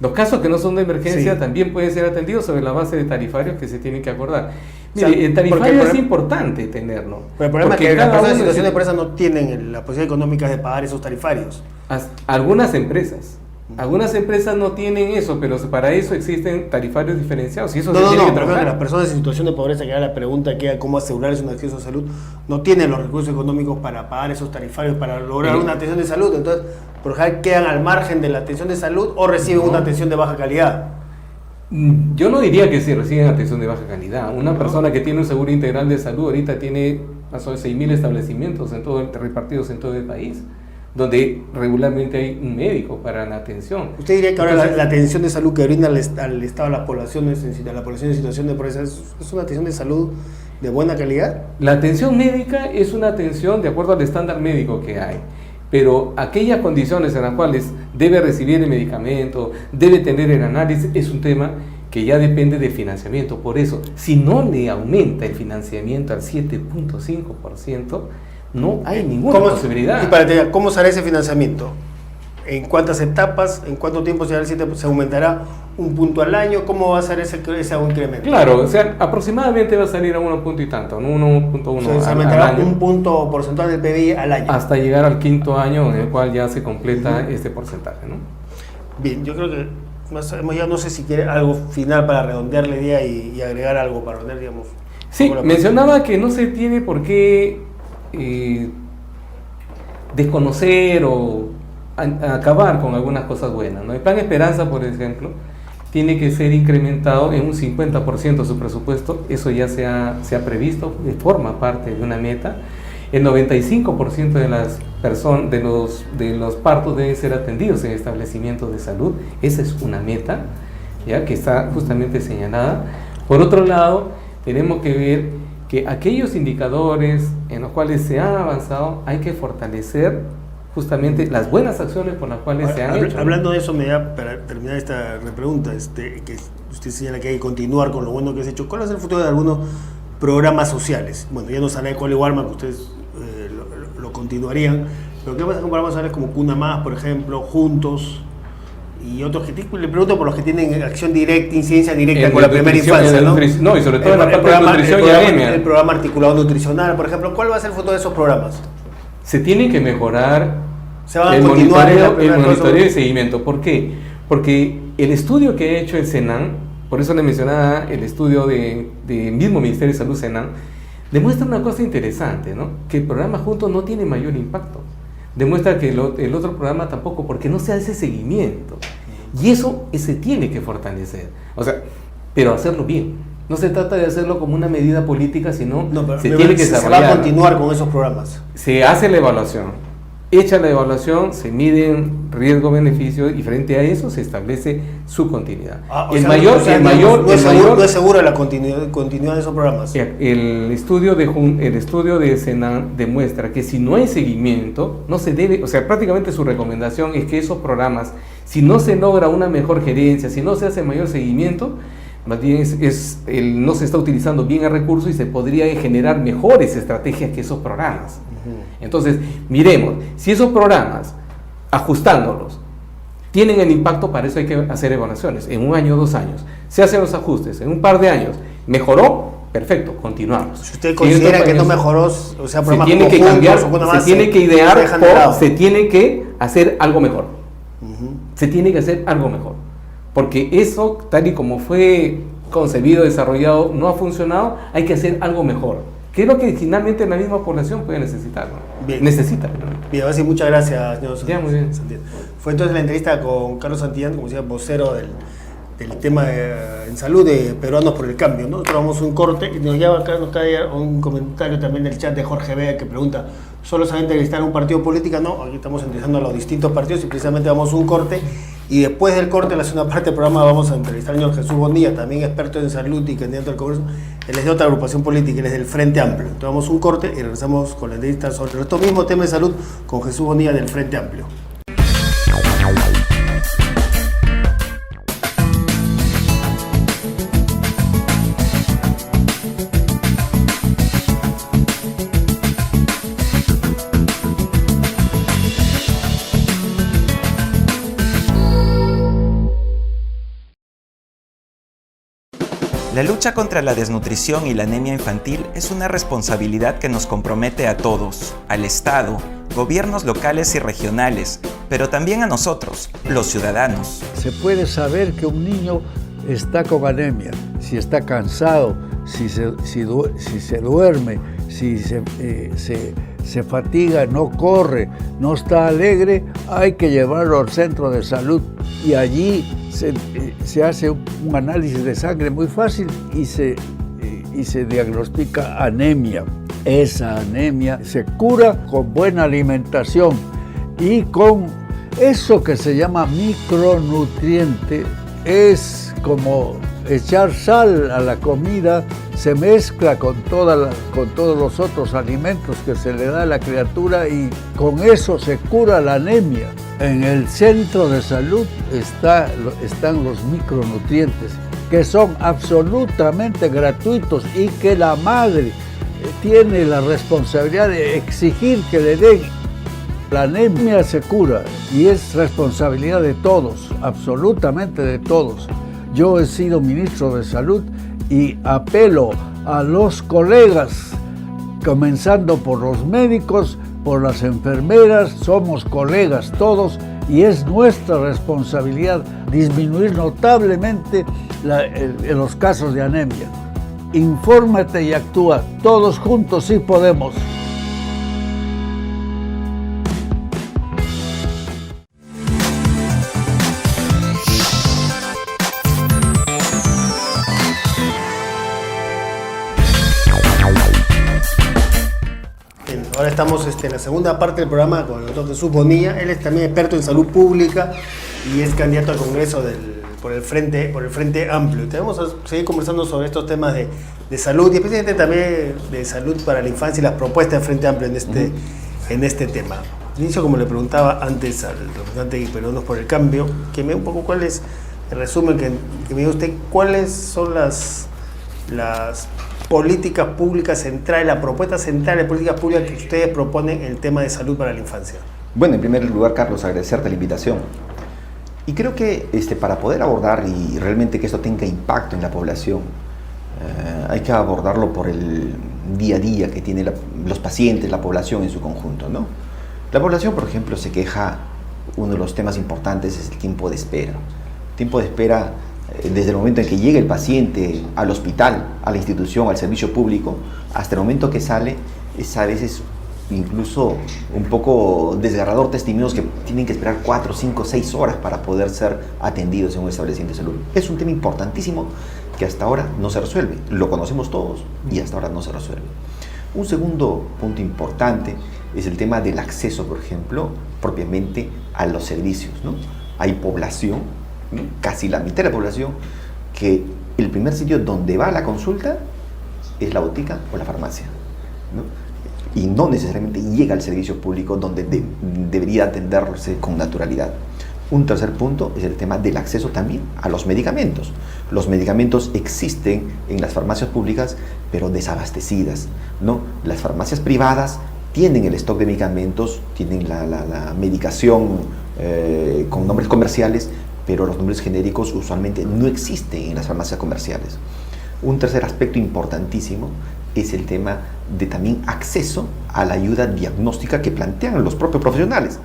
Los casos que no son de emergencia también pueden ser atendidos sobre la base de tarifarios que se tienen que acordar. Mire, el tarifario es importante tenerlo. Pero el problema es que las personas en situación de pobreza no tienen la posibilidad económica de pagar esos tarifarios. Algunas empresas no tienen eso, pero para eso existen tarifarios diferenciados. Y eso pero las personas en situación de pobreza, que era la pregunta que era cómo asegurarles un acceso a salud, no tienen los recursos económicos para pagar esos tarifarios, para lograr una atención de salud. Entonces, por ejemplo, quedan al margen de la atención de salud o reciben una atención de baja calidad. Yo no diría que se reciben atención de baja calidad. Una persona que tiene un seguro integral de salud ahorita tiene más o menos 6.000 establecimientos repartidos en todo el país, donde regularmente hay un médico para la atención. ¿Usted diría que ahora la atención de salud que brinda al Estado a las poblaciones en situación de pobreza es una atención de salud de buena calidad? La atención médica es una atención de acuerdo al estándar médico que hay, pero aquellas condiciones en las cuales debe recibir el medicamento, debe tener el análisis, es un tema que ya depende del financiamiento. Por eso, si no le aumenta el financiamiento al 7.5%, no hay ninguna posibilidad. Y para ti, ¿cómo será ese financiamiento? ¿En cuántas etapas? ¿En cuánto tiempo se aumentará un punto al año? ¿Cómo va a ser ese incremento? Claro, o sea, aproximadamente va a salir a 1 punto y tanto, ¿no? 1.1 se aumentará al año, un punto porcentual del PBI al año. Hasta llegar al 5.º año en el cual ya se completa este porcentaje, ¿no? Bien, yo creo que ya no sé si quiere algo final para redondear la idea y agregar algo para redondear, digamos. Sí, mencionaba que no se tiene por qué desconocer o acabar con algunas cosas buenas, ¿no? El Plan Esperanza, por ejemplo, tiene que ser incrementado en un 50% su presupuesto. Eso ya se ha previsto, forma parte de una meta. El 95% de las personas de los partos deben ser atendidos en establecimientos de salud. Esa es una meta, ya que está justamente señalada. Por otro lado, tenemos que ver que aquellos indicadores en los cuales se ha avanzado hay que fortalecer justamente las buenas acciones por las cuales se han hecho. Hablando de eso, me da para terminar esta pregunta, que usted señala que hay que continuar con lo bueno que se ha hecho. ¿Cuál es el futuro de algunos programas sociales? Bueno, ya nos habla de Cole Warman, que ustedes lo continuarían, pero ¿qué pasa con programas sociales como Cuna Más, por ejemplo, Juntos y otros? Le pregunto por los que tienen acción directa, incidencia directa con la primera infancia, ¿no? No, y sobre todo en la parte de nutrición y anemia. El programa articulado nutricional, por ejemplo, ¿cuál va a ser el futuro de esos programas? Se tiene que mejorar el monitoreo y seguimiento. ¿Por qué? Porque el estudio que ha hecho el Senan, por eso le mencionaba el estudio del mismo Ministerio de Salud, Senan, demuestra una cosa interesante, ¿no? Que el programa Juntos no tiene mayor impacto. Demuestra que el otro programa tampoco, porque no se hace seguimiento. Y eso se tiene que fortalecer. O sea, pero hacerlo bien. No se trata de hacerlo como una medida política, sino se tiene que desarrollar. Se va a continuar con esos programas. Se hace la evaluación. Hecha la evaluación, se miden riesgo-beneficio y frente a eso se establece su continuidad. No es seguro la continuidad de esos programas. El estudio de Senan demuestra que si no hay seguimiento, no se debe, o sea, prácticamente su recomendación es que esos programas, si no se logra una mejor gerencia, si no se hace mayor seguimiento, más bien no se está utilizando bien el recurso y se podría generar mejores estrategias que esos programas. Entonces, miremos, si esos programas, ajustándolos, tienen el impacto, para eso hay que hacer evaluaciones, en 1 año, 2 años, se hacen los ajustes, en un par de años, mejoró, perfecto, continuamos. Si usted considera que no mejoró, o sea, se tiene que cambiar, se tiene que idear o se tiene que hacer algo mejor. Se tiene que hacer algo mejor. Porque eso, tal y como fue concebido, desarrollado, no ha funcionado, hay que hacer algo mejor. Que es lo que finalmente la misma población puede necesitar, ¿no? Bien. Necesita. Bien, ahora sí, muchas gracias, señor Ya, muy bien. Santillán. Fue entonces la entrevista con Carlos Santillán, como decía, vocero del tema en salud de Peruanos por el Cambio, ¿no? Nosotros vamos a un corte y nos cae un comentario también del chat de Jorge Bea que pregunta, ¿solo saben entrevistar a un partido político? No, aquí estamos entrevistando a los distintos partidos y precisamente vamos a un corte y después del corte, en la segunda parte del programa, vamos a entrevistar al señor Jesús Bonilla, también experto en salud y candidato al Congreso. Él es de otra agrupación política, él es del Frente Amplio. Entonces vamos a un corte y regresamos con la entrevista sobre estos mismos temas de salud con Jesús Bonilla del Frente Amplio. La lucha contra la desnutrición y la anemia infantil es una responsabilidad que nos compromete a todos, al Estado, gobiernos locales y regionales, pero también a nosotros, los ciudadanos. Se puede saber que un niño está con anemia, si está cansado, si se duerme, si se fatiga, no corre, no está alegre, hay que llevarlo al centro de salud y allí se hace un análisis de sangre muy fácil y se diagnostica anemia. Esa anemia se cura con buena alimentación y con eso que se llama micronutriente. Es como echar sal a la comida, se mezcla con todos los otros alimentos que se le da a la criatura y con eso se cura la anemia. En el centro de salud están los micronutrientes, que son absolutamente gratuitos y que la madre tiene la responsabilidad de exigir que le den. La anemia se cura y es responsabilidad de todos, absolutamente de todos. Yo he sido ministro de Salud y apelo a los colegas, comenzando por los médicos, por las enfermeras, somos colegas todos y es nuestra responsabilidad disminuir notablemente los casos de anemia. Infórmate y actúa, todos juntos sí podemos. Ahora estamos en la segunda parte del programa con el doctor Jesús Bonilla. Él es también experto en salud pública y es candidato al Congreso por el Frente Amplio. Y vamos a seguir conversando sobre estos temas de salud y especialmente también de salud para la infancia y las propuestas del Frente Amplio en este tema. Inicio, como le preguntaba antes al representante de Peruanos por el Cambio, que me dé un poco cuál es el resumen, que me diga usted cuáles son las políticas públicas centrales, la propuesta central de políticas públicas que ustedes proponen en el tema de salud para la infancia. Bueno, en primer lugar, Carlos, agradecerte la invitación. Y creo que para poder abordar y realmente que esto tenga impacto en la población, hay que abordarlo por el día a día que tienen los pacientes, la población en su conjunto, ¿no? La población, por ejemplo, se queja, uno de los temas importantes es el tiempo de espera. El tiempo de espera desde el momento en que llega el paciente al hospital, a la institución, al servicio público, hasta el momento que sale, es a veces incluso un poco desgarrador, testimonios que tienen que esperar 4, 5, 6 horas para poder ser atendidos en un establecimiento de salud. Es un tema importantísimo que hasta ahora no se resuelve. Lo conocemos todos y hasta ahora no se resuelve. Un segundo punto importante es el tema del acceso, por ejemplo, propiamente a los servicios, ¿no? Hay población, ¿no? Casi la mitad de la población, que el primer sitio donde va a la consulta es la botica o la farmacia, ¿no? Y no necesariamente llega al servicio público donde debería atenderse con naturalidad. Un tercer punto es el tema del acceso también a los medicamentos. Los medicamentos existen en las farmacias públicas, pero desabastecidas, ¿no? Las farmacias privadas tienen el stock de medicamentos, tienen la medicación con nombres comerciales, pero los nombres genéricos usualmente no existen en las farmacias comerciales. Un tercer aspecto importantísimo es el tema de también acceso a la ayuda diagnóstica que plantean los propios profesionales.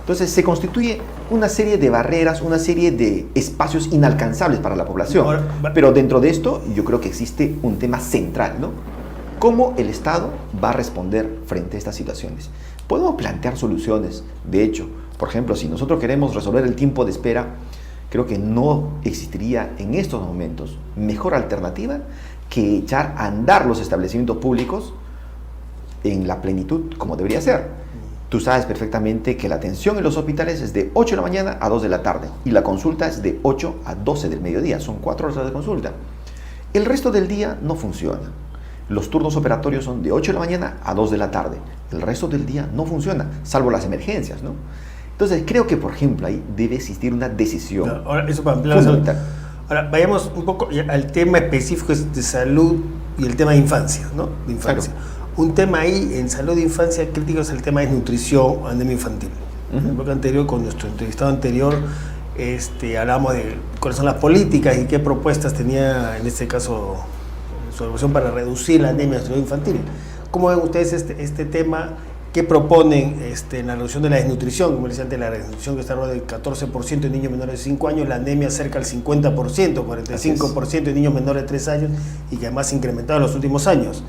Entonces se constituye una serie de barreras, una serie de espacios inalcanzables para la población. Pero dentro de esto yo creo que existe un tema central, ¿no? ¿Cómo el Estado va a responder frente a estas situaciones? Podemos plantear soluciones. De hecho, por ejemplo, si nosotros queremos resolver el tiempo de espera, creo que no existiría en estos momentos mejor alternativa que echar a andar los establecimientos públicos en la plenitud como debería ser. Tú sabes perfectamente que la atención en los hospitales es de 8 de la mañana a 2 de la tarde y la consulta es de 8 a 12 del mediodía, son 4 horas de consulta. El resto del día no funciona. Los turnos operatorios son de 8 de la mañana a 2 de la tarde. El resto del día no funciona, salvo las emergencias, ¿no? Entonces creo que, por ejemplo, ahí debe existir una decisión fundamental. Ahora, vayamos un poco al tema específico de salud y el tema de infancia, ¿no? De infancia. Claro. Un tema ahí en salud de infancia crítico es el tema de desnutrición, anemia infantil. En el bloque anterior, con nuestro entrevistado anterior, hablamos de cuáles son las políticas y qué propuestas tenía, en este caso, su evaluación para reducir la anemia en salud infantil. ¿Cómo ven ustedes este tema? ¿Qué proponen en la reducción de la desnutrición? Como decía antes, la desnutrición que está alrededor del 14% de niños menores de 5 años, la anemia cerca del 50%, 45% de niños menores de 3 años y que además se ha incrementado en los últimos años.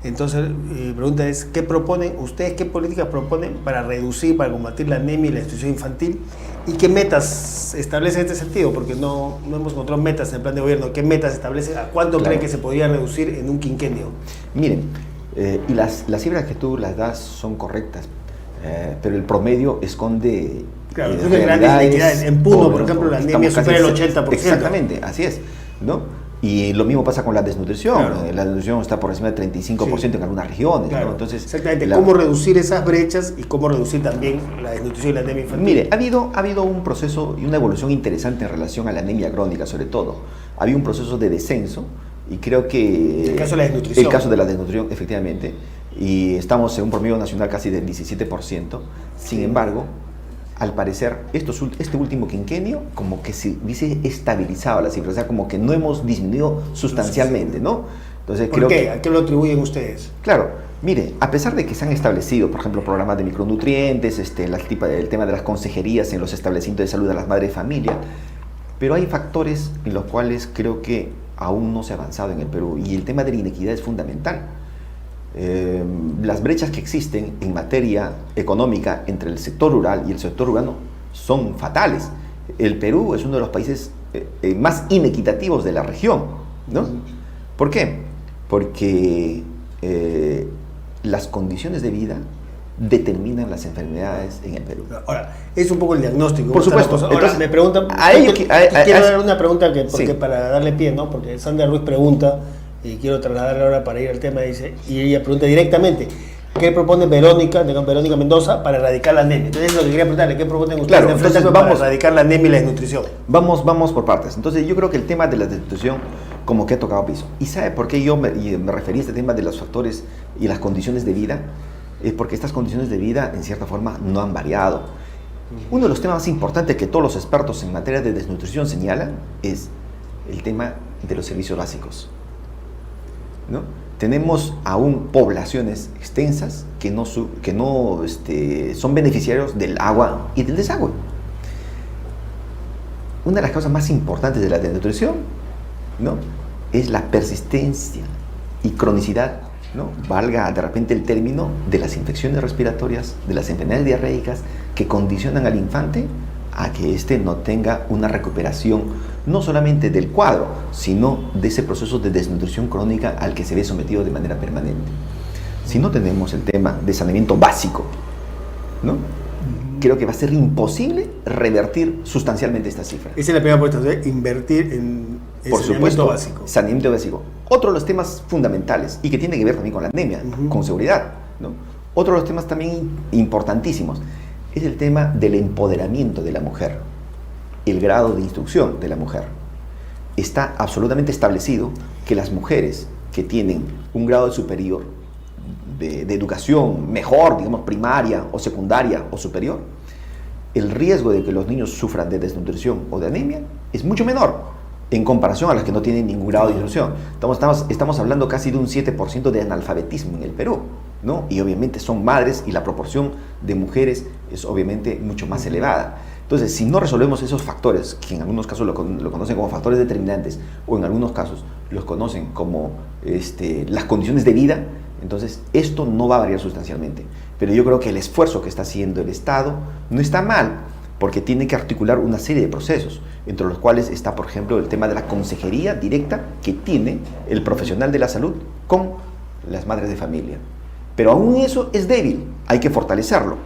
Entonces, mi pregunta es, ¿qué proponen ustedes, qué políticas proponen para reducir, para combatir la anemia y la desnutrición infantil? ¿Y qué metas establecen en este sentido? Porque no hemos encontrado metas en el plan de gobierno. ¿Qué metas establecen? ¿A cuánto creen que se podría reducir en un quinquenio? Miren, y las cifras que tú las das son correctas, pero el promedio esconde grandes inequidades. En Puno, por ejemplo, la anemia supera el 80%. Exactamente, así es, ¿no? Y lo mismo pasa con la desnutrición. Claro. La desnutrición está por encima del 35% en algunas regiones. Claro. ¿No? Entonces, exactamente. ¿Cómo reducir esas brechas y cómo reducir también la desnutrición y la anemia infantil? Mire, ha habido un proceso y una evolución interesante en relación a la anemia crónica, sobre todo. Había un proceso de descenso y creo que... El caso de la desnutrición. El caso de la desnutrición, efectivamente. Y estamos en un promedio nacional casi del 17%. Sin embargo, al parecer, este último quinquenio como que se hubiese estabilizado la cifra, o sea, como que no hemos disminuido sustancialmente, ¿no? Entonces, ¿por qué? ¿A qué lo atribuyen ustedes? Claro, mire, a pesar de que se han establecido, por ejemplo, programas de micronutrientes, el tema de las consejerías en los establecimientos de salud de las madres de familia, pero hay factores en los cuales creo que aún no se ha avanzado en el Perú, y el tema de la inequidad es fundamental. Las brechas que existen en materia económica entre el sector rural y el sector urbano son fatales. El Perú es uno de los países más inequitativos de la región, ¿no? ¿Por qué? Porque las condiciones de vida determinan las enfermedades en el Perú. Ahora, es un poco el diagnóstico. Por supuesto. Ahora, entonces, me preguntan, quiero dar una pregunta para darle pie, ¿no? Porque Sandra Ruiz pregunta, y quiero trasladarle ahora para ir al tema, dice, y ella pregunta directamente, ¿qué propone Verónica Mendoza para erradicar la anemia? Entonces, lo que quería preguntarle, ¿qué proponen ustedes para erradicar la anemia y la desnutrición? Vamos por partes. Entonces, yo creo que el tema de la desnutrición como que ha tocado piso. ¿Y sabe por qué yo me referí a este tema de los factores y las condiciones de vida? Es porque estas condiciones de vida, en cierta forma, no han variado. Uno de los temas más importantes que todos los expertos en materia de desnutrición señalan es el tema de los servicios básicos, ¿no? Tenemos aún poblaciones extensas que no son beneficiarios del agua y del desagüe. Una de las causas más importantes de la desnutrición, ¿no?, es la persistencia y cronicidad, ¿no?, valga de repente el término, de las infecciones respiratorias, de las enfermedades diarreicas que condicionan al infante a que éste no tenga una recuperación no solamente del cuadro, sino de ese proceso de desnutrición crónica al que se ve sometido de manera permanente. Si no tenemos el tema de saneamiento básico, ¿no?, creo que va a ser imposible revertir sustancialmente esta cifra. Esa es la primera propuesta, invertir en saneamiento básico. Saneamiento básico. Otro de los temas fundamentales, y que tiene que ver también con la anemia, con seguridad, ¿no? Otro de los temas también importantísimos es el tema del empoderamiento de la mujer, el grado de instrucción de la mujer. Está absolutamente establecido que las mujeres que tienen un grado superior de educación mejor, digamos primaria o secundaria o superior, el riesgo de que los niños sufran de desnutrición o de anemia es mucho menor en comparación a las que no tienen ningún grado de nutrición. Estamos hablando casi de un 7% de analfabetismo en el Perú, ¿no? Y obviamente son madres y la proporción de mujeres es obviamente mucho más elevada. Entonces, si no resolvemos esos factores, que en algunos casos lo conocen como factores determinantes o en algunos casos los conocen como las condiciones de vida, entonces esto no va a variar sustancialmente. Pero yo creo que el esfuerzo que está haciendo el Estado no está mal, porque tiene que articular una serie de procesos, entre los cuales está, por ejemplo, el tema de la consejería directa que tiene el profesional de la salud con las madres de familia. Pero aún eso es débil, hay que fortalecerlo,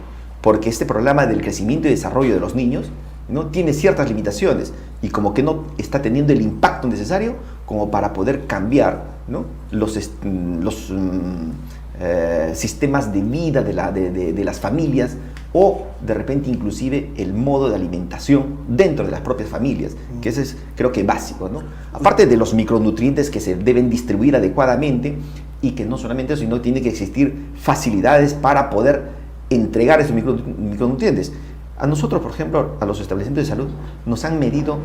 porque este programa del crecimiento y desarrollo de los niños, ¿no?, tiene ciertas limitaciones y como que no está teniendo el impacto necesario como para poder cambiar, ¿no?, los sistemas de vida de las familias, o de repente inclusive el modo de alimentación dentro de las propias familias, que ese es, creo que, básico, ¿no? Aparte de los micronutrientes que se deben distribuir adecuadamente, y que no solamente eso, sino tiene que existir facilidades para poder entregar esos micronutrientes. A nosotros, por ejemplo, a los establecimientos de salud, nos han medido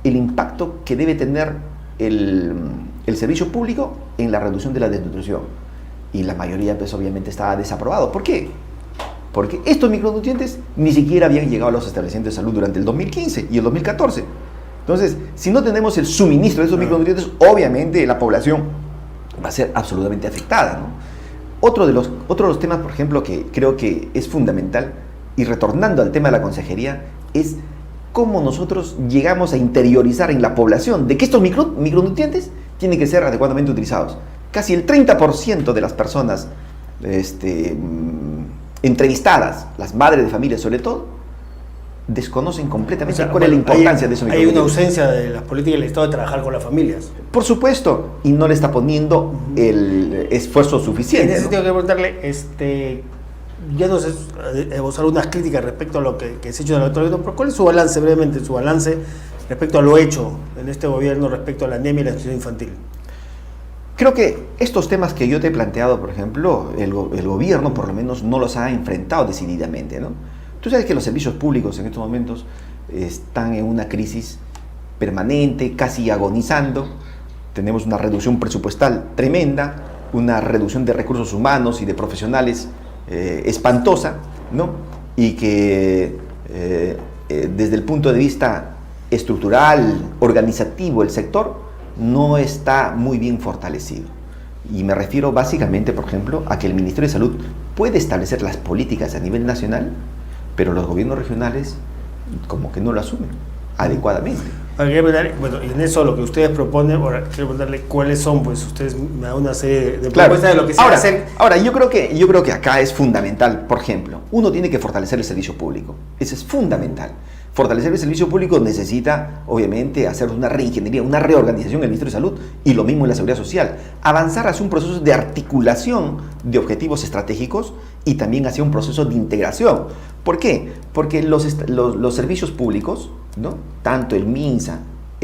el impacto que debe tener el servicio público en la reducción de la desnutrición. Y la mayoría, pues, obviamente está desaprobado. ¿Por qué? Porque estos micronutrientes ni siquiera habían llegado a los establecimientos de salud durante el 2015 y el 2014. Entonces, si no tenemos el suministro de esos micronutrientes, obviamente la población va a ser absolutamente afectada, ¿no? Otro de los temas, por ejemplo, que creo que es fundamental, y retornando al tema de la consejería, es cómo nosotros llegamos a interiorizar en la población de que estos micronutrientes tienen que ser adecuadamente utilizados. Casi el 30% de las personas entrevistadas, las madres de familia sobre todo, desconocen completamente cuál es la importancia de esos micronutrientes. Hay una ausencia de las políticas del Estado de trabajar con las familias. Por supuesto, y no le está poniendo el esfuerzo suficiente. En ese sentido, quiero preguntarle, ya nos esbozar unas críticas respecto a lo que se ha hecho en el actual gobierno, pero ¿cuál es su balance, brevemente, su balance respecto a lo hecho en este gobierno respecto a la anemia y la desnutrición infantil? Creo que estos temas que yo te he planteado, por ejemplo, el gobierno por lo menos no los ha enfrentado decididamente, ¿no? Tú sabes que los servicios públicos en estos momentos están en una crisis permanente, casi agonizando. Tenemos una reducción presupuestal tremenda, una reducción de recursos humanos y de profesionales espantosa, ¿no? Y que desde el punto de vista estructural, organizativo, el sector no está muy bien fortalecido. Y me refiero básicamente, por ejemplo, a que el Ministerio de Salud puede establecer las políticas a nivel nacional, pero los gobiernos regionales como que no lo asumen adecuadamente. Bueno, y en eso lo que ustedes proponen, ahora quiero preguntarle cuáles son, pues ustedes me dan una serie de Claro. propuestas de lo que se va a hacer. Ahora, yo creo que acá es fundamental, por ejemplo, uno tiene que fortalecer el servicio público. Eso es fundamental. Fortalecer el servicio público necesita, obviamente, hacer una reingeniería, una reorganización en el Ministerio de Salud y lo mismo en la Seguridad Social. Avanzar hacia un proceso de articulación de objetivos estratégicos y también hacia un proceso de integración. ¿Por qué? Porque los servicios públicos, ¿no?, tanto el MINSA,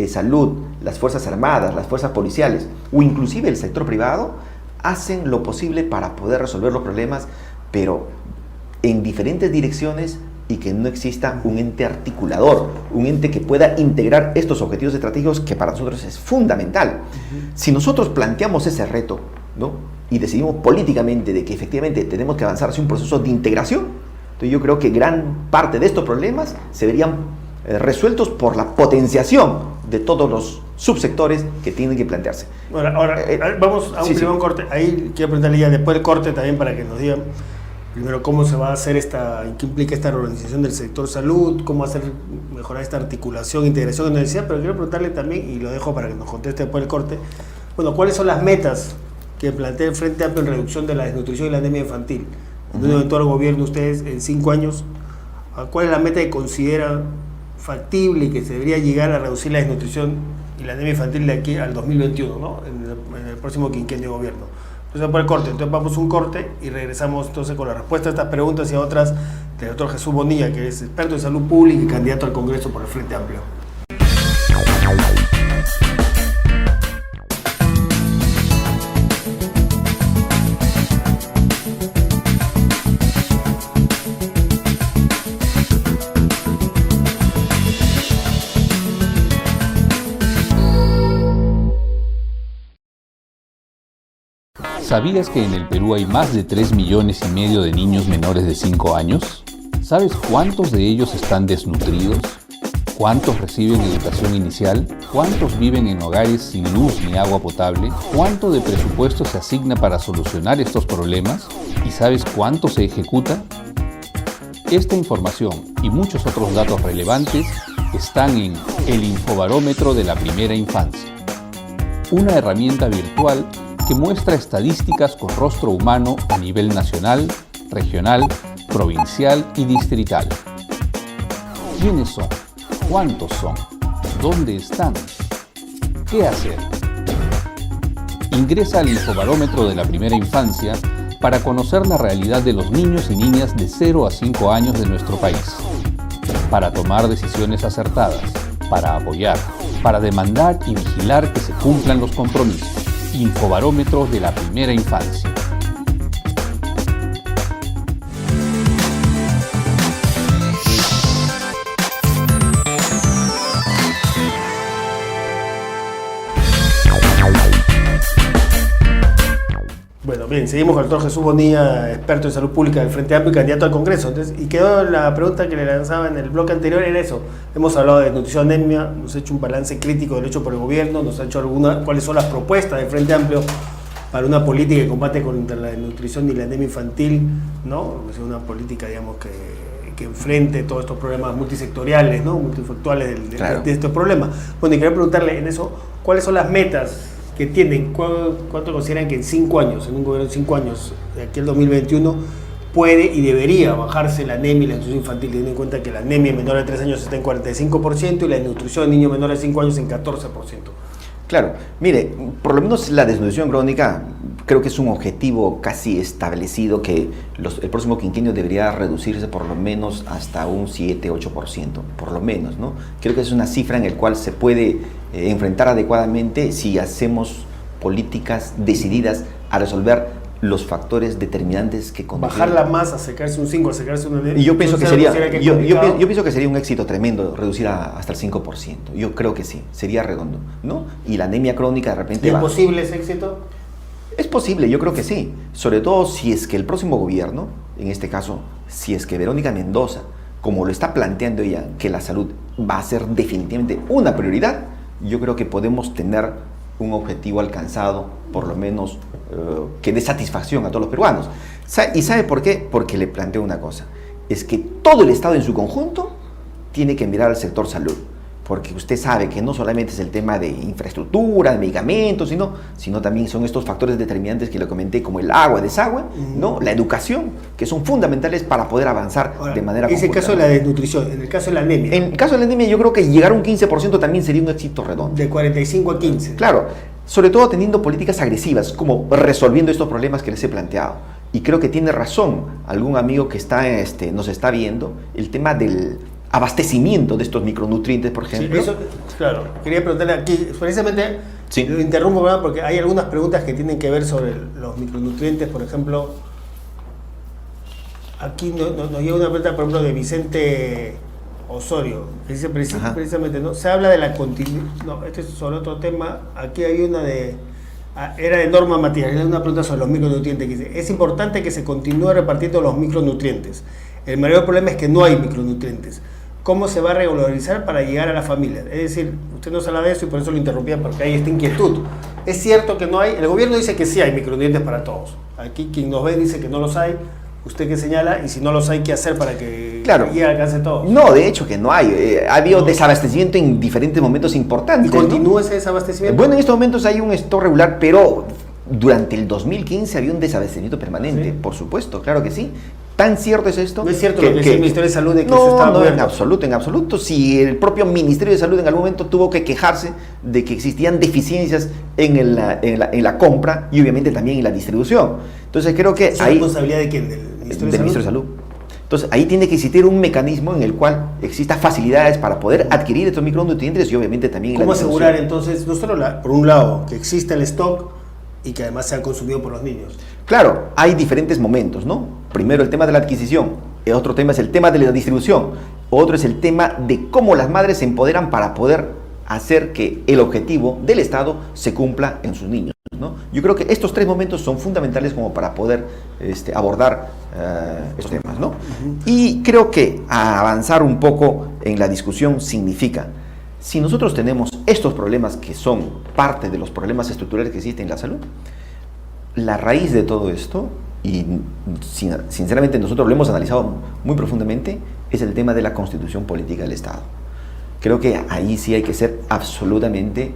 Salud, las Fuerzas Armadas, las Fuerzas Policiales o inclusive el sector privado, hacen lo posible para poder resolver los problemas, pero en diferentes direcciones, y que no exista un ente articulador, un ente que pueda integrar estos objetivos estratégicos que para nosotros es fundamental. Si nosotros planteamos ese reto, ¿no?, y decidimos políticamente de que efectivamente tenemos que avanzar hacia un proceso de integración, entonces yo creo que gran parte de estos problemas se verían resueltos por la potenciación de todos los subsectores que tienen que plantearse. Bueno, ahora vamos a un primer corte. Ahí quiero preguntarle ya después del corte también para que nos digan primero cómo se va a hacer qué implica esta reorganización del sector salud, cómo mejorar esta articulación, integración que nos decía, pero quiero preguntarle también, y lo dejo para que nos conteste después del corte, bueno, ¿cuáles son las metas que plantea el Frente Amplio en reducción de la desnutrición y la anemia infantil? En un eventual gobierno, ustedes en 5 años, ¿cuál es la meta que consideran factible y que se debería llegar a reducir la desnutrición y la anemia infantil de aquí al 2021, ¿no?, en el próximo quinquenio de gobierno? Entonces, por el corte. Entonces vamos a un corte y regresamos entonces con la respuesta a estas preguntas y a otras del doctor Jesús Bonilla, que es experto en salud pública y candidato al Congreso por el Frente Amplio. ¿Sabías que en el Perú hay más de 3,5 millones de niños menores de 5 años? ¿Sabes cuántos de ellos están desnutridos? ¿Cuántos reciben educación inicial? ¿Cuántos viven en hogares sin luz ni agua potable? ¿Cuánto de presupuesto se asigna para solucionar estos problemas? ¿Y sabes cuánto se ejecuta? Esta información y muchos otros datos relevantes están en el Infobarómetro de la Primera Infancia, una herramienta virtual que muestra estadísticas con rostro humano a nivel nacional, regional, provincial y distrital. ¿Quiénes son? ¿Cuántos son? ¿Dónde están? ¿Qué hacer? Ingresa al Infobarómetro de la Primera Infancia para conocer la realidad de los niños y niñas de 0 a 5 años de nuestro país, para tomar decisiones acertadas, para apoyar, para demandar y vigilar que se cumplan los compromisos. Infobarómetro de la Primera Infancia. Bueno, bien, seguimos con el doctor Jesús Bonilla, experto en salud pública del Frente Amplio y candidato al Congreso. Entonces, y quedó la pregunta que le lanzaba en el bloque anterior, era eso. Hemos hablado de desnutrición, anemia, nos ha hecho un balance crítico del hecho por el gobierno, nos ha hecho cuáles son las propuestas del Frente Amplio para una política que combate contra la desnutrición y la anemia infantil, ¿no? Es una política, digamos, que enfrente todos estos problemas multisectoriales, ¿no? Multifactuales Claro. de estos problemas. Bueno, y quería preguntarle en eso, ¿cuáles son las metas que tienen? ¿Cuánto consideran que en 5 años, en un gobierno de 5 años, de aquí al 2021, puede y debería bajarse la anemia y la desnutrición infantil, teniendo en cuenta que la anemia menor de 3 años está en 45% y la desnutrición de niños menores de 5 años en 14%? Claro, mire, por lo menos la desnutrición crónica creo que es un objetivo casi establecido que el próximo quinquenio debería reducirse por lo menos hasta un 7-8%, por lo menos, ¿no? Creo que es una cifra en la cual se puede enfrentar adecuadamente si hacemos políticas decididas a resolver los factores determinantes que conducen. Bajarla más, acercarse un 5, acercarse un 10. Y yo pienso que sería, yo complicado. pienso que sería un éxito tremendo reducir hasta el 5%. Yo creo que sí, sería redondo, ¿no? Y la anemia crónica de repente ¿Y es posible ese éxito? Es posible, yo creo que sí. Sobre todo si es que el próximo gobierno, en este caso, si es que Verónica Mendoza, como lo está planteando ella, que la salud va a ser definitivamente una prioridad, yo creo que podemos tener un objetivo alcanzado, por lo menos que dé satisfacción a todos los peruanos. ¿Y sabe por qué? Porque le planteo una cosa, es que todo el Estado en su conjunto tiene que mirar al sector salud, porque usted sabe que no solamente es el tema de infraestructura, de medicamentos, sino también son estos factores determinantes que le comenté, como el agua, desagüe, ¿no? La educación, que son fundamentales para poder avanzar. Ahora, de manera conjunta. Es el caso de la desnutrición, en el caso de la anemia. En el caso de la anemia yo creo que llegar a un 15% también sería un éxito redondo. De 45 a 15. Claro, sobre todo teniendo políticas agresivas, como resolviendo estos problemas que les he planteado. Y creo que tiene razón algún amigo que nos está viendo, el tema del abastecimiento de estos micronutrientes, por ejemplo. Sí, eso, claro. Quería preguntarle aquí, precisamente, sí. Lo interrumpo, ¿verdad? Porque hay algunas preguntas que tienen que ver sobre los micronutrientes, por ejemplo. Aquí nos llega una pregunta, por ejemplo, de Vicente Osorio, que dice precisamente, ¿no? Se habla de la continuidad. No, este es sobre otro tema. Aquí hay una era de Norma Matías, era una pregunta sobre los micronutrientes que dice: es importante que se continúe repartiendo los micronutrientes. El mayor problema es que no hay micronutrientes. ¿Cómo se va a regularizar para llegar a la familia? Es decir, usted nos habla de eso y por eso lo interrumpía, porque hay esta inquietud. Es cierto que no hay, el gobierno dice que sí hay micronutrientes para todos. Aquí quien nos ve dice que no los hay. ¿Usted qué señala? Y si no los hay, ¿qué hacer para que llegue al alcance de todos? No, de hecho que no hay. Ha habido desabastecimiento en diferentes momentos importantes. ¿Y continúa ese desabastecimiento? Bueno, en estos momentos hay un stock regular, pero durante el 2015 había un desabastecimiento permanente. ¿Sí? Por supuesto, claro que sí. ¿Tan cierto es esto? No es cierto lo que dice el Ministerio de Salud de que no, se estaba no, en absoluto. Si el propio Ministerio de Salud en algún momento tuvo que quejarse de que existían deficiencias en la compra y obviamente también en la distribución. Entonces creo que ¿Es responsabilidad de quién? ¿Del Ministerio de Salud? Entonces ahí tiene que existir un mecanismo en el cual existan facilidades para poder adquirir estos micronutrientes y obviamente también en la distribución. ¿Cómo asegurar entonces, no solo por un lado, que exista el stock y que además sea consumido por los niños? Claro, hay diferentes momentos, ¿no? Primero el tema de la adquisición, el otro tema es el tema de la distribución, otro es el tema de cómo las madres se empoderan para poder hacer que el objetivo del Estado se cumpla en sus niños. ¿no? Yo creo que estos 3 momentos son fundamentales como para poder abordar estos temas, ¿no? Y creo que avanzar un poco en la discusión significa, si nosotros tenemos estos problemas que son parte de los problemas estructurales que existen en la salud, la raíz de todo esto, y sinceramente nosotros lo hemos analizado muy profundamente, es el tema de la constitución política del Estado. Creo que ahí sí hay que ser absolutamente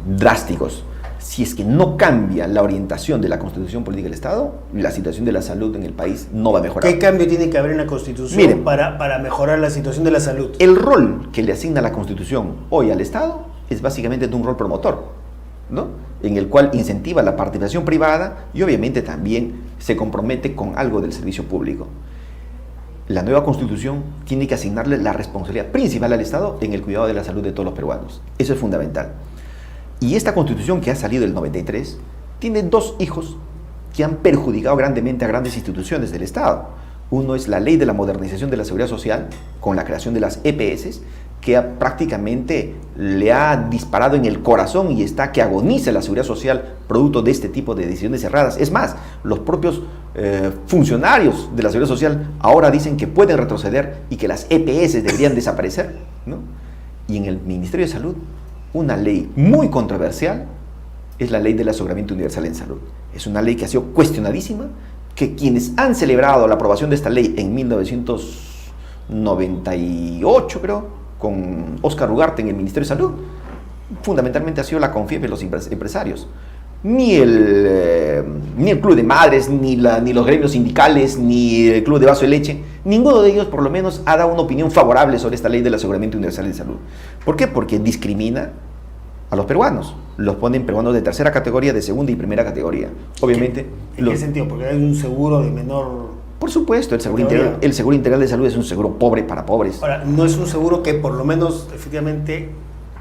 drásticos. Si es que no cambia la orientación de la constitución política del Estado, la situación de la salud en el país no va a mejorar. ¿Qué cambio tiene que haber en la constitución para mejorar la situación de la salud? El rol que le asigna la constitución hoy al Estado es básicamente de un rol promotor, ¿no? En el cual incentiva la participación privada y obviamente también se compromete con algo del servicio público. La nueva constitución tiene que asignarle la responsabilidad principal al Estado en el cuidado de la salud de todos los peruanos. Eso es fundamental. Y esta constitución que ha salido del 93 tiene 2 hijos que han perjudicado grandemente a grandes instituciones del Estado. Uno es la ley de la modernización de la seguridad social con la creación de las EPS, que prácticamente le ha disparado en el corazón y está que agoniza la seguridad social producto de este tipo de decisiones cerradas. Es más, los propios funcionarios de la seguridad social ahora dicen que pueden retroceder y que las EPS deberían desaparecer, ¿no? Y en el Ministerio de Salud, una ley muy controversial es la ley del aseguramiento universal en salud. Es una ley que ha sido cuestionadísima, que quienes han celebrado la aprobación de esta ley en 1998, creo, con Óscar Ugarte en el Ministerio de Salud, fundamentalmente ha sido la CONFIEP de los empresarios. Ni el Club de Madres, ni los gremios sindicales, ni el Club de Vaso de Leche, ninguno de ellos por lo menos ha dado una opinión favorable sobre esta ley del aseguramiento universal de salud. ¿Por qué? Porque discrimina a los peruanos. Los ponen peruanos de tercera categoría, de segunda y primera categoría. Obviamente. ¿En qué sentido? Porque hay un seguro de menor... Por supuesto, el seguro integral de salud es un seguro pobre para pobres. Ahora, no es un seguro que por lo menos, efectivamente,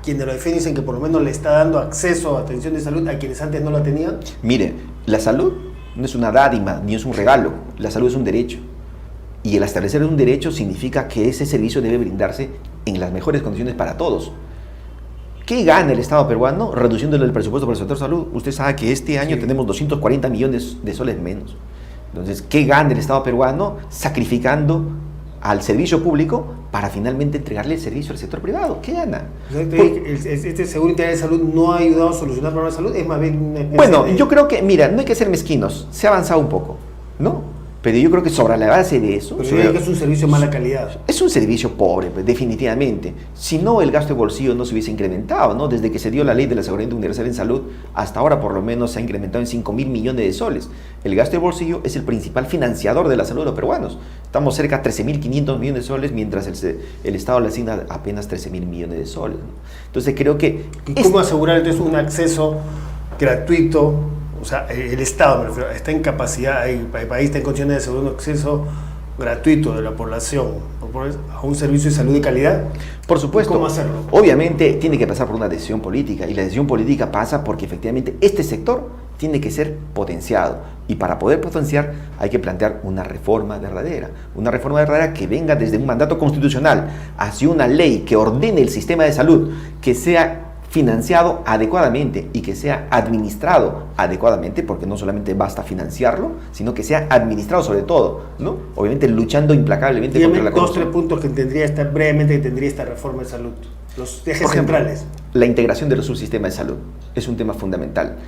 quienes lo defienden dicen que por lo menos le está dando acceso a atención de salud a quienes antes no la tenían. Mire, la salud no es una dádiva, ni es un regalo. La salud es un derecho. Y el establecer un derecho significa que ese servicio debe brindarse en las mejores condiciones para todos. ¿Qué gana el Estado peruano reduciéndole el presupuesto para el sector salud? Usted sabe que este año tenemos 240 millones de soles menos. Entonces, ¿qué gana el Estado peruano sacrificando al servicio público para finalmente entregarle el servicio al sector privado? ¿Qué gana? Este seguro integral de salud no ha ayudado a solucionar problemas de salud, es más bien... Bueno, yo creo que, mira, no hay que ser mezquinos, se ha avanzado un poco, ¿no? Pero yo creo que sobre la base de eso... Pero yo creo que es un servicio de mala calidad. Es un servicio pobre, pues, definitivamente. Si no, el gasto de bolsillo no se hubiese incrementado, ¿no? Desde que se dio la ley del aseguramiento universal en salud, hasta ahora por lo menos se ha incrementado en 5.000 millones de soles. El gasto de bolsillo es el principal financiador de la salud de los peruanos. Estamos cerca de 13.500 millones de soles, mientras el Estado le asigna apenas 13.000 millones de soles, ¿no? Entonces creo que... ¿Cómo asegurar entonces un acceso gratuito? O sea, el Estado, me refiero, está en capacidad, el país está en condiciones de asegurar un acceso gratuito de la población a un servicio de salud de calidad. Por supuesto. ¿Cómo hacerlo? Obviamente tiene que pasar por una decisión política, y la decisión política pasa porque efectivamente este sector tiene que ser potenciado, y para poder potenciar hay que plantear una reforma verdadera que venga desde un mandato constitucional hacia una ley que ordene el sistema de salud, que sea financiado adecuadamente y que sea administrado adecuadamente, porque no solamente basta financiarlo, sino que sea administrado sobre todo, ¿no? Obviamente luchando implacablemente contra la corrupción. 2 o 3 puntos que tendría esta reforma de salud, los ejes centrales. La integración de los subsistemas de salud es un tema fundamental.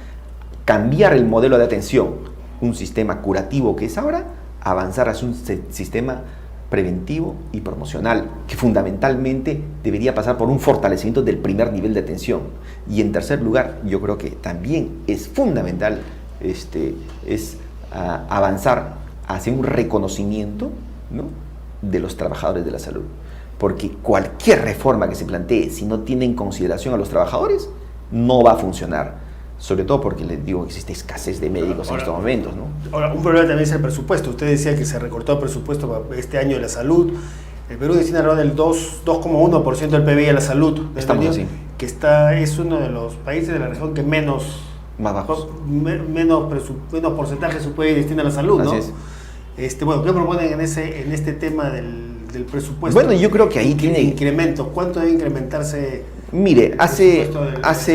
Cambiar el modelo de atención, un sistema curativo que es ahora, avanzar hacia un sistema preventivo y promocional, que fundamentalmente debería pasar por un fortalecimiento del primer nivel de atención. Y en tercer lugar, yo creo que también es fundamental avanzar hacia un reconocimiento, ¿no?, de los trabajadores de la salud. Porque cualquier reforma que se plantee, si no tiene en consideración a los trabajadores, no va a funcionar. Sobre todo porque les digo que existe escasez de médicos en estos momentos, ¿no? Ahora, un problema también es el presupuesto. Usted decía que se recortó el presupuesto para este año de la salud. El Perú destina alrededor del 2,1% del PBI a la salud. Estamos así. Que es uno de los países de la región que menos porcentaje de su PBI destina a la salud, ¿no? Así es. Bueno, ¿qué proponen en este tema del presupuesto? Bueno, yo creo que ahí tiene... incrementos. ¿Cuánto debe incrementarse Mire, hace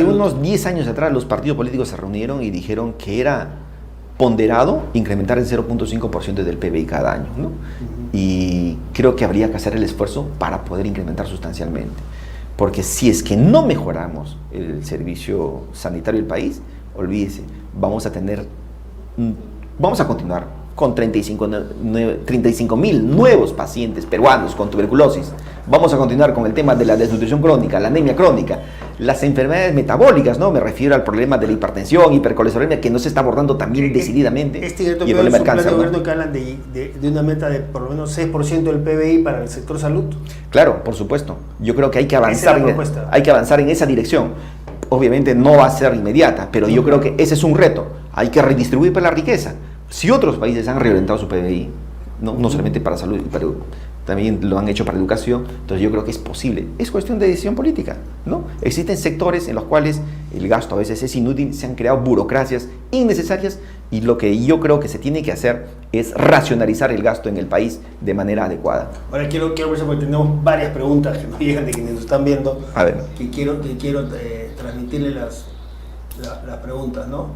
unos 10 años atrás los partidos políticos se reunieron y dijeron que era ponderado incrementar el 0.5% del PBI cada año, ¿no? Y creo que habría que hacer el esfuerzo para poder incrementar sustancialmente. Porque si es que no mejoramos el servicio sanitario del país, olvídese, vamos a continuar con 35.000 nuevos pacientes peruanos con tuberculosis. Vamos a continuar con el tema de la desnutrición crónica, la anemia crónica, las enfermedades metabólicas, ¿no? Me refiero al problema de la hipertensión, hipercolesterolemia, que no se está abordando también decididamente. Y el problema del cáncer, ¿no? Gobierno que hablan de una meta de por lo menos 6% del PBI para el sector salud. Claro, por supuesto. Yo creo que hay que avanzar, hay que avanzar en esa dirección. Obviamente no va a ser inmediata, pero yo creo que ese es un reto. Hay que redistribuir la riqueza. Si otros países han reorientado su PBI, no solamente para salud, pero también lo han hecho para educación, entonces yo creo que es posible. Es cuestión de decisión política, ¿no? Existen sectores en los cuales el gasto a veces es inútil, se han creado burocracias innecesarias y lo que yo creo que se tiene que hacer es racionalizar el gasto en el país de manera adecuada. Ahora quiero ver, porque tenemos varias preguntas que nos llegan de quienes nos están viendo, a ver. que quiero transmitirle las preguntas, ¿no?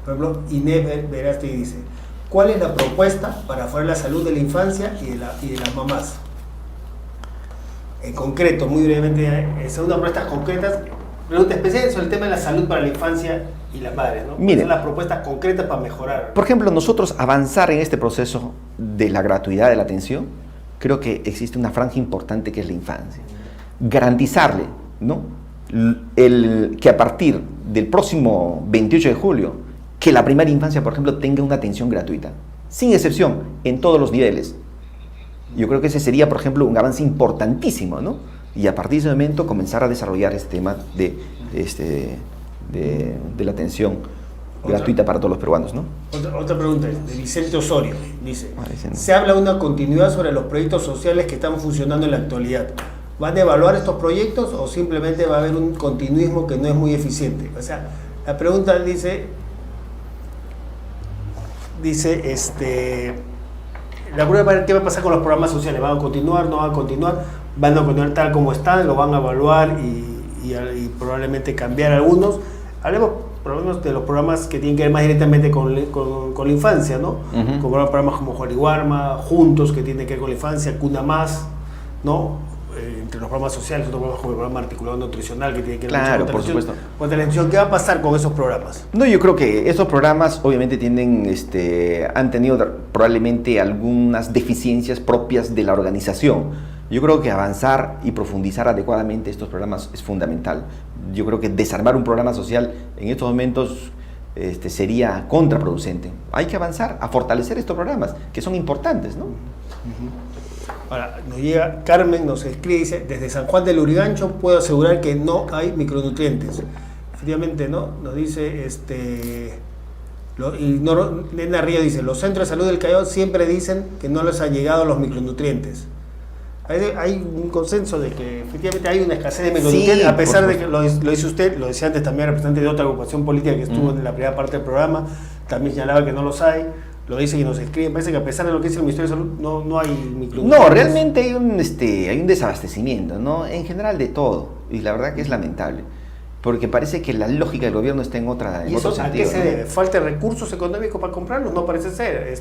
Por ejemplo, Inés Veraste dice: ¿cuál es la propuesta para mejorar la salud de la infancia y de las mamás? En concreto, muy brevemente, son unas propuestas concretas, pregunta especial sobre el tema de la salud para la infancia y las madres, ¿no? Miren, son las propuestas concretas para mejorar. Por ejemplo, nosotros avanzar en este proceso de la gratuidad de la atención, creo que existe una franja importante que es la infancia. Garantizarle, ¿no?, que a partir del próximo 28 de julio, que la primera infancia, por ejemplo, tenga una atención gratuita, sin excepción, en todos los niveles. Yo creo que ese sería, por ejemplo, un avance importantísimo, ¿no? Y a partir de ese momento comenzar a desarrollar este tema de la atención gratuita para todos los peruanos, ¿no? Otra pregunta es de Vicente Osorio. Dice: se habla de una continuidad sobre los proyectos sociales que están funcionando en la actualidad. ¿Van a evaluar estos proyectos o simplemente va a haber un continuismo que no es muy eficiente? O sea, la pregunta dice, la prueba para ver qué va a pasar con los programas sociales. ¿Van a continuar? ¿No van a continuar? ¿Van a continuar tal como están? ¿Lo van a evaluar y probablemente cambiar algunos? Hablemos por lo menos de los programas que tienen que ver más directamente con la infancia, ¿no? Como programas como Juariguarma, Juntos, que tienen que ver con la infancia, Cuna Más, ¿no? Entre los programas sociales, otros programas como el programa articulado nutricional que tiene que ver claro, por supuesto. Con televisión. ¿Qué va a pasar con esos programas? No, yo creo que esos programas obviamente han tenido probablemente algunas deficiencias propias de la organización. Yo creo que avanzar y profundizar adecuadamente estos programas es fundamental. Yo creo que desarmar un programa social en estos momentos sería contraproducente. Hay que avanzar a fortalecer estos programas, que son importantes, ¿no? Ahora, nos llega Carmen, nos escribe, dice: desde San Juan del Lurigancho puedo asegurar que no hay micronutrientes. Efectivamente, ¿no? Nos dice, Nena Río dice: los centros de salud del Callao siempre dicen que no les han llegado los micronutrientes. Hay un consenso de que efectivamente hay una escasez de micronutrientes, sí, a pesar de que lo dice usted, lo decía antes también representante de otra agrupación política que estuvo en la primera parte del programa, también señalaba que no los hay. Lo dice y nos escribe. Parece que a pesar de lo que dice el Ministerio de Salud, no hay micronutrientes. No, realmente hay un desabastecimiento, ¿no? En general de todo. Y la verdad que es lamentable. Porque parece que la lógica del gobierno está en otro sentido. ¿A qué se debe? ¿Falta de recursos económicos para comprarlos? No parece ser.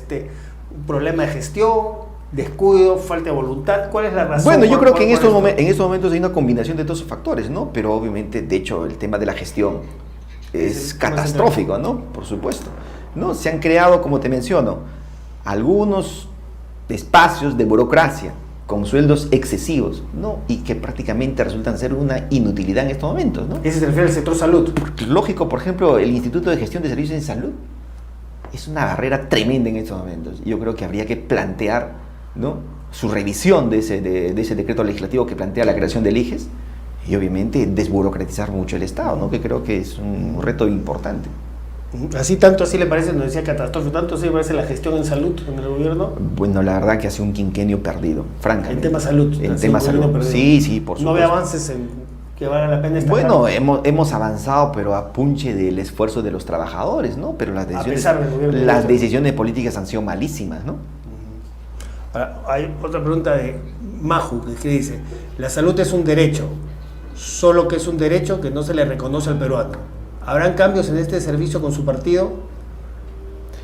Un problema de gestión, descuido, falta de voluntad. ¿Cuál es la razón? Bueno, yo creo que en estos momentos hay una combinación de todos esos factores, ¿no? Pero obviamente, de hecho, el tema de la gestión es catastrófico, ¿no? Por supuesto. ¿No? Se han creado, como te menciono, algunos espacios de burocracia con sueldos excesivos, ¿no? Y que prácticamente resultan ser una inutilidad en estos momentos, ¿no? ¿Ese se refiere al sector salud? Lógico, por ejemplo, el Instituto de Gestión de Servicios en Salud es una barrera tremenda en estos momentos. Yo creo que habría que plantear, ¿no?, su revisión de ese decreto legislativo que plantea la creación del IGES y obviamente desburocratizar mucho el Estado, ¿no?, que creo que es un reto importante. Así le parece, nos decía catastrófico, tanto así le parece la gestión en salud en el gobierno. Bueno, la verdad que hace un quinquenio perdido, francamente. En tema salud. En tema salud. Sí, por supuesto. ¿No ve avances en que valga la pena destacar? Bueno, hemos avanzado, pero a punche del esfuerzo de los trabajadores, ¿no? Pero las decisiones políticas han sido malísimas, ¿no? Ahora, hay otra pregunta de Maju que dice: la salud es un derecho. solo que es un derecho que no se le reconoce al peruano. ¿Habrán cambios en este servicio con su partido?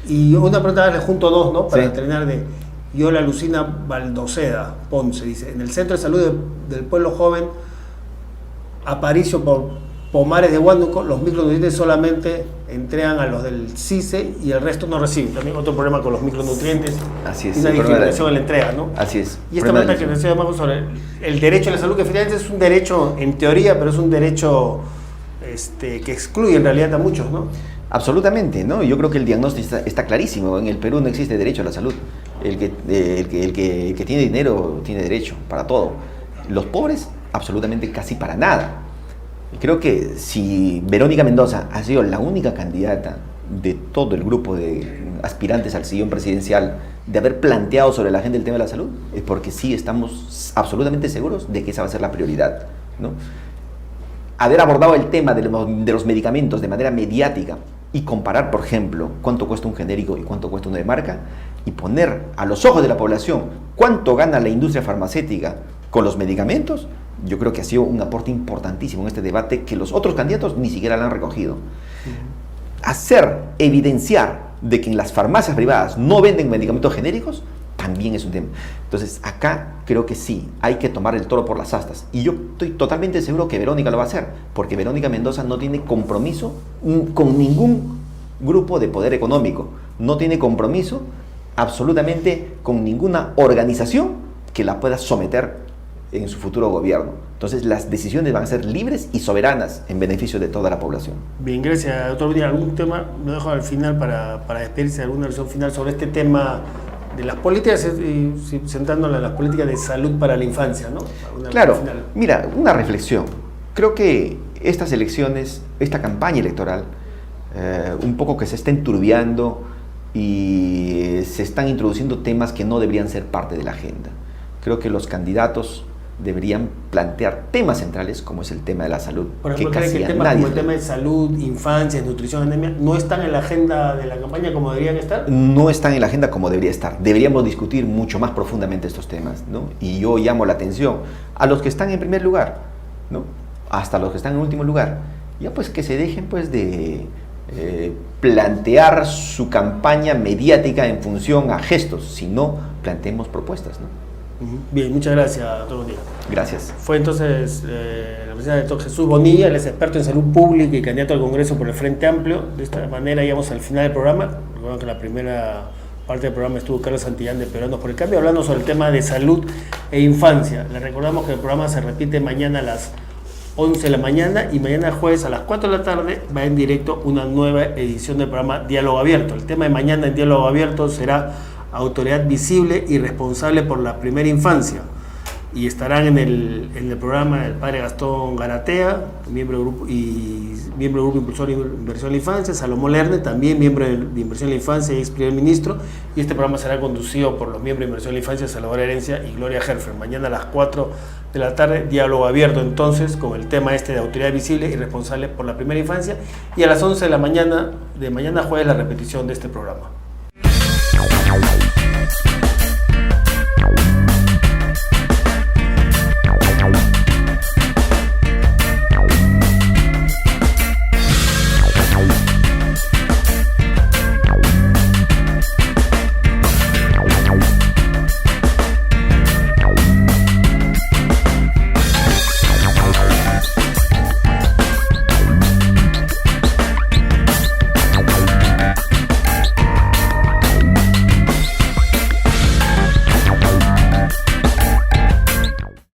Y una pregunta, le junto dos, ¿no? Para terminar de Yola Lucina Baldoceda Ponce, dice, en el Centro de Salud del Pueblo Joven Aparicio por Pomares de Huánuco, los micronutrientes solamente entregan a los del CICE y el resto no reciben. También otro problema con los micronutrientes. Así es. Y una discriminación en la entrega, ¿no? Así es. Y esta pregunta que decíamos sobre el derecho a la salud, que finalmente es un derecho en teoría, pero es un derecho que excluye en realidad a muchos, ¿no? Absolutamente, ¿no? Yo creo que el diagnóstico está clarísimo. En el Perú no existe derecho a la salud. El que tiene dinero tiene derecho para todo. Los pobres, absolutamente casi para nada. Creo que si Verónica Mendoza ha sido la única candidata de todo el grupo de aspirantes al sillón presidencial de haber planteado sobre la agenda el tema de la salud, es porque sí estamos absolutamente seguros de que esa va a ser la prioridad, ¿no? Haber abordado el tema de los medicamentos de manera mediática y comparar, por ejemplo, cuánto cuesta un genérico y cuánto cuesta uno de marca, y poner a los ojos de la población cuánto gana la industria farmacéutica con los medicamentos, yo creo que ha sido un aporte importantísimo en este debate que los otros candidatos ni siquiera lo han recogido. Evidenciar de que en las farmacias privadas no venden medicamentos genéricos, también es un tema. Entonces, acá creo que sí, hay que tomar el toro por las astas. Y yo estoy totalmente seguro que Verónica lo va a hacer, porque Verónica Mendoza no tiene compromiso con ningún grupo de poder económico, no tiene compromiso absolutamente con ninguna organización que la pueda someter en su futuro gobierno. Entonces las decisiones van a ser libres y soberanas en beneficio de toda la población. Bien, gracias, doctor. ¿Algún tema? Lo dejo al final para despedirse, alguna versión final sobre este tema de las políticas, centrándola en las políticas de salud para la infancia, ¿no? Claro, mira, una reflexión. Creo que estas elecciones, esta campaña electoral, un poco que se está enturbiando y se están introduciendo temas que no deberían ser parte de la agenda. Creo que los candidatos deberían plantear temas centrales como es el tema de la salud. Por ejemplo, ¿cree que temas como el tema de salud, infancia, nutrición, anemia, no están en la agenda de la campaña como deberían estar? No están en la agenda como debería estar. Deberíamos discutir mucho más profundamente estos temas, ¿no? Y yo llamo la atención a los que están en primer lugar, ¿no? Hasta los que están en último lugar. Ya pues que se dejen pues de plantear su campaña mediática en función a gestos, sino planteemos propuestas, ¿no? Bien, muchas gracias, doctor Bonilla. Gracias. Fue entonces la presencia del doctor Jesús Bonilla, él es experto en salud pública y candidato al Congreso por el Frente Amplio. De esta manera llegamos al final del programa. Recuerden que la primera parte del programa estuvo Carlos Santillán de Peruanos por el Cambio, hablando sobre el tema de salud e infancia. Les recordamos que el programa se repite mañana a las 11 de la mañana y mañana jueves a las 4 de la tarde va en directo una nueva edición del programa Diálogo Abierto. El tema de mañana en Diálogo Abierto será autoridad visible y responsable por la primera infancia, y estarán en el programa el padre Gastón Garatea, miembro del grupo impulsor de inversión en la infancia, Salomón Lerne, también miembro de inversión en la infancia y ex primer ministro, y este programa será conducido por los miembros de inversión en la infancia, Salvador Herencia y Gloria Herfer. Mañana a las 4 de la tarde, diálogo abierto entonces con el tema de autoridad visible y responsable por la primera infancia, y a las 11 de la mañana de mañana jueves la repetición de este programa.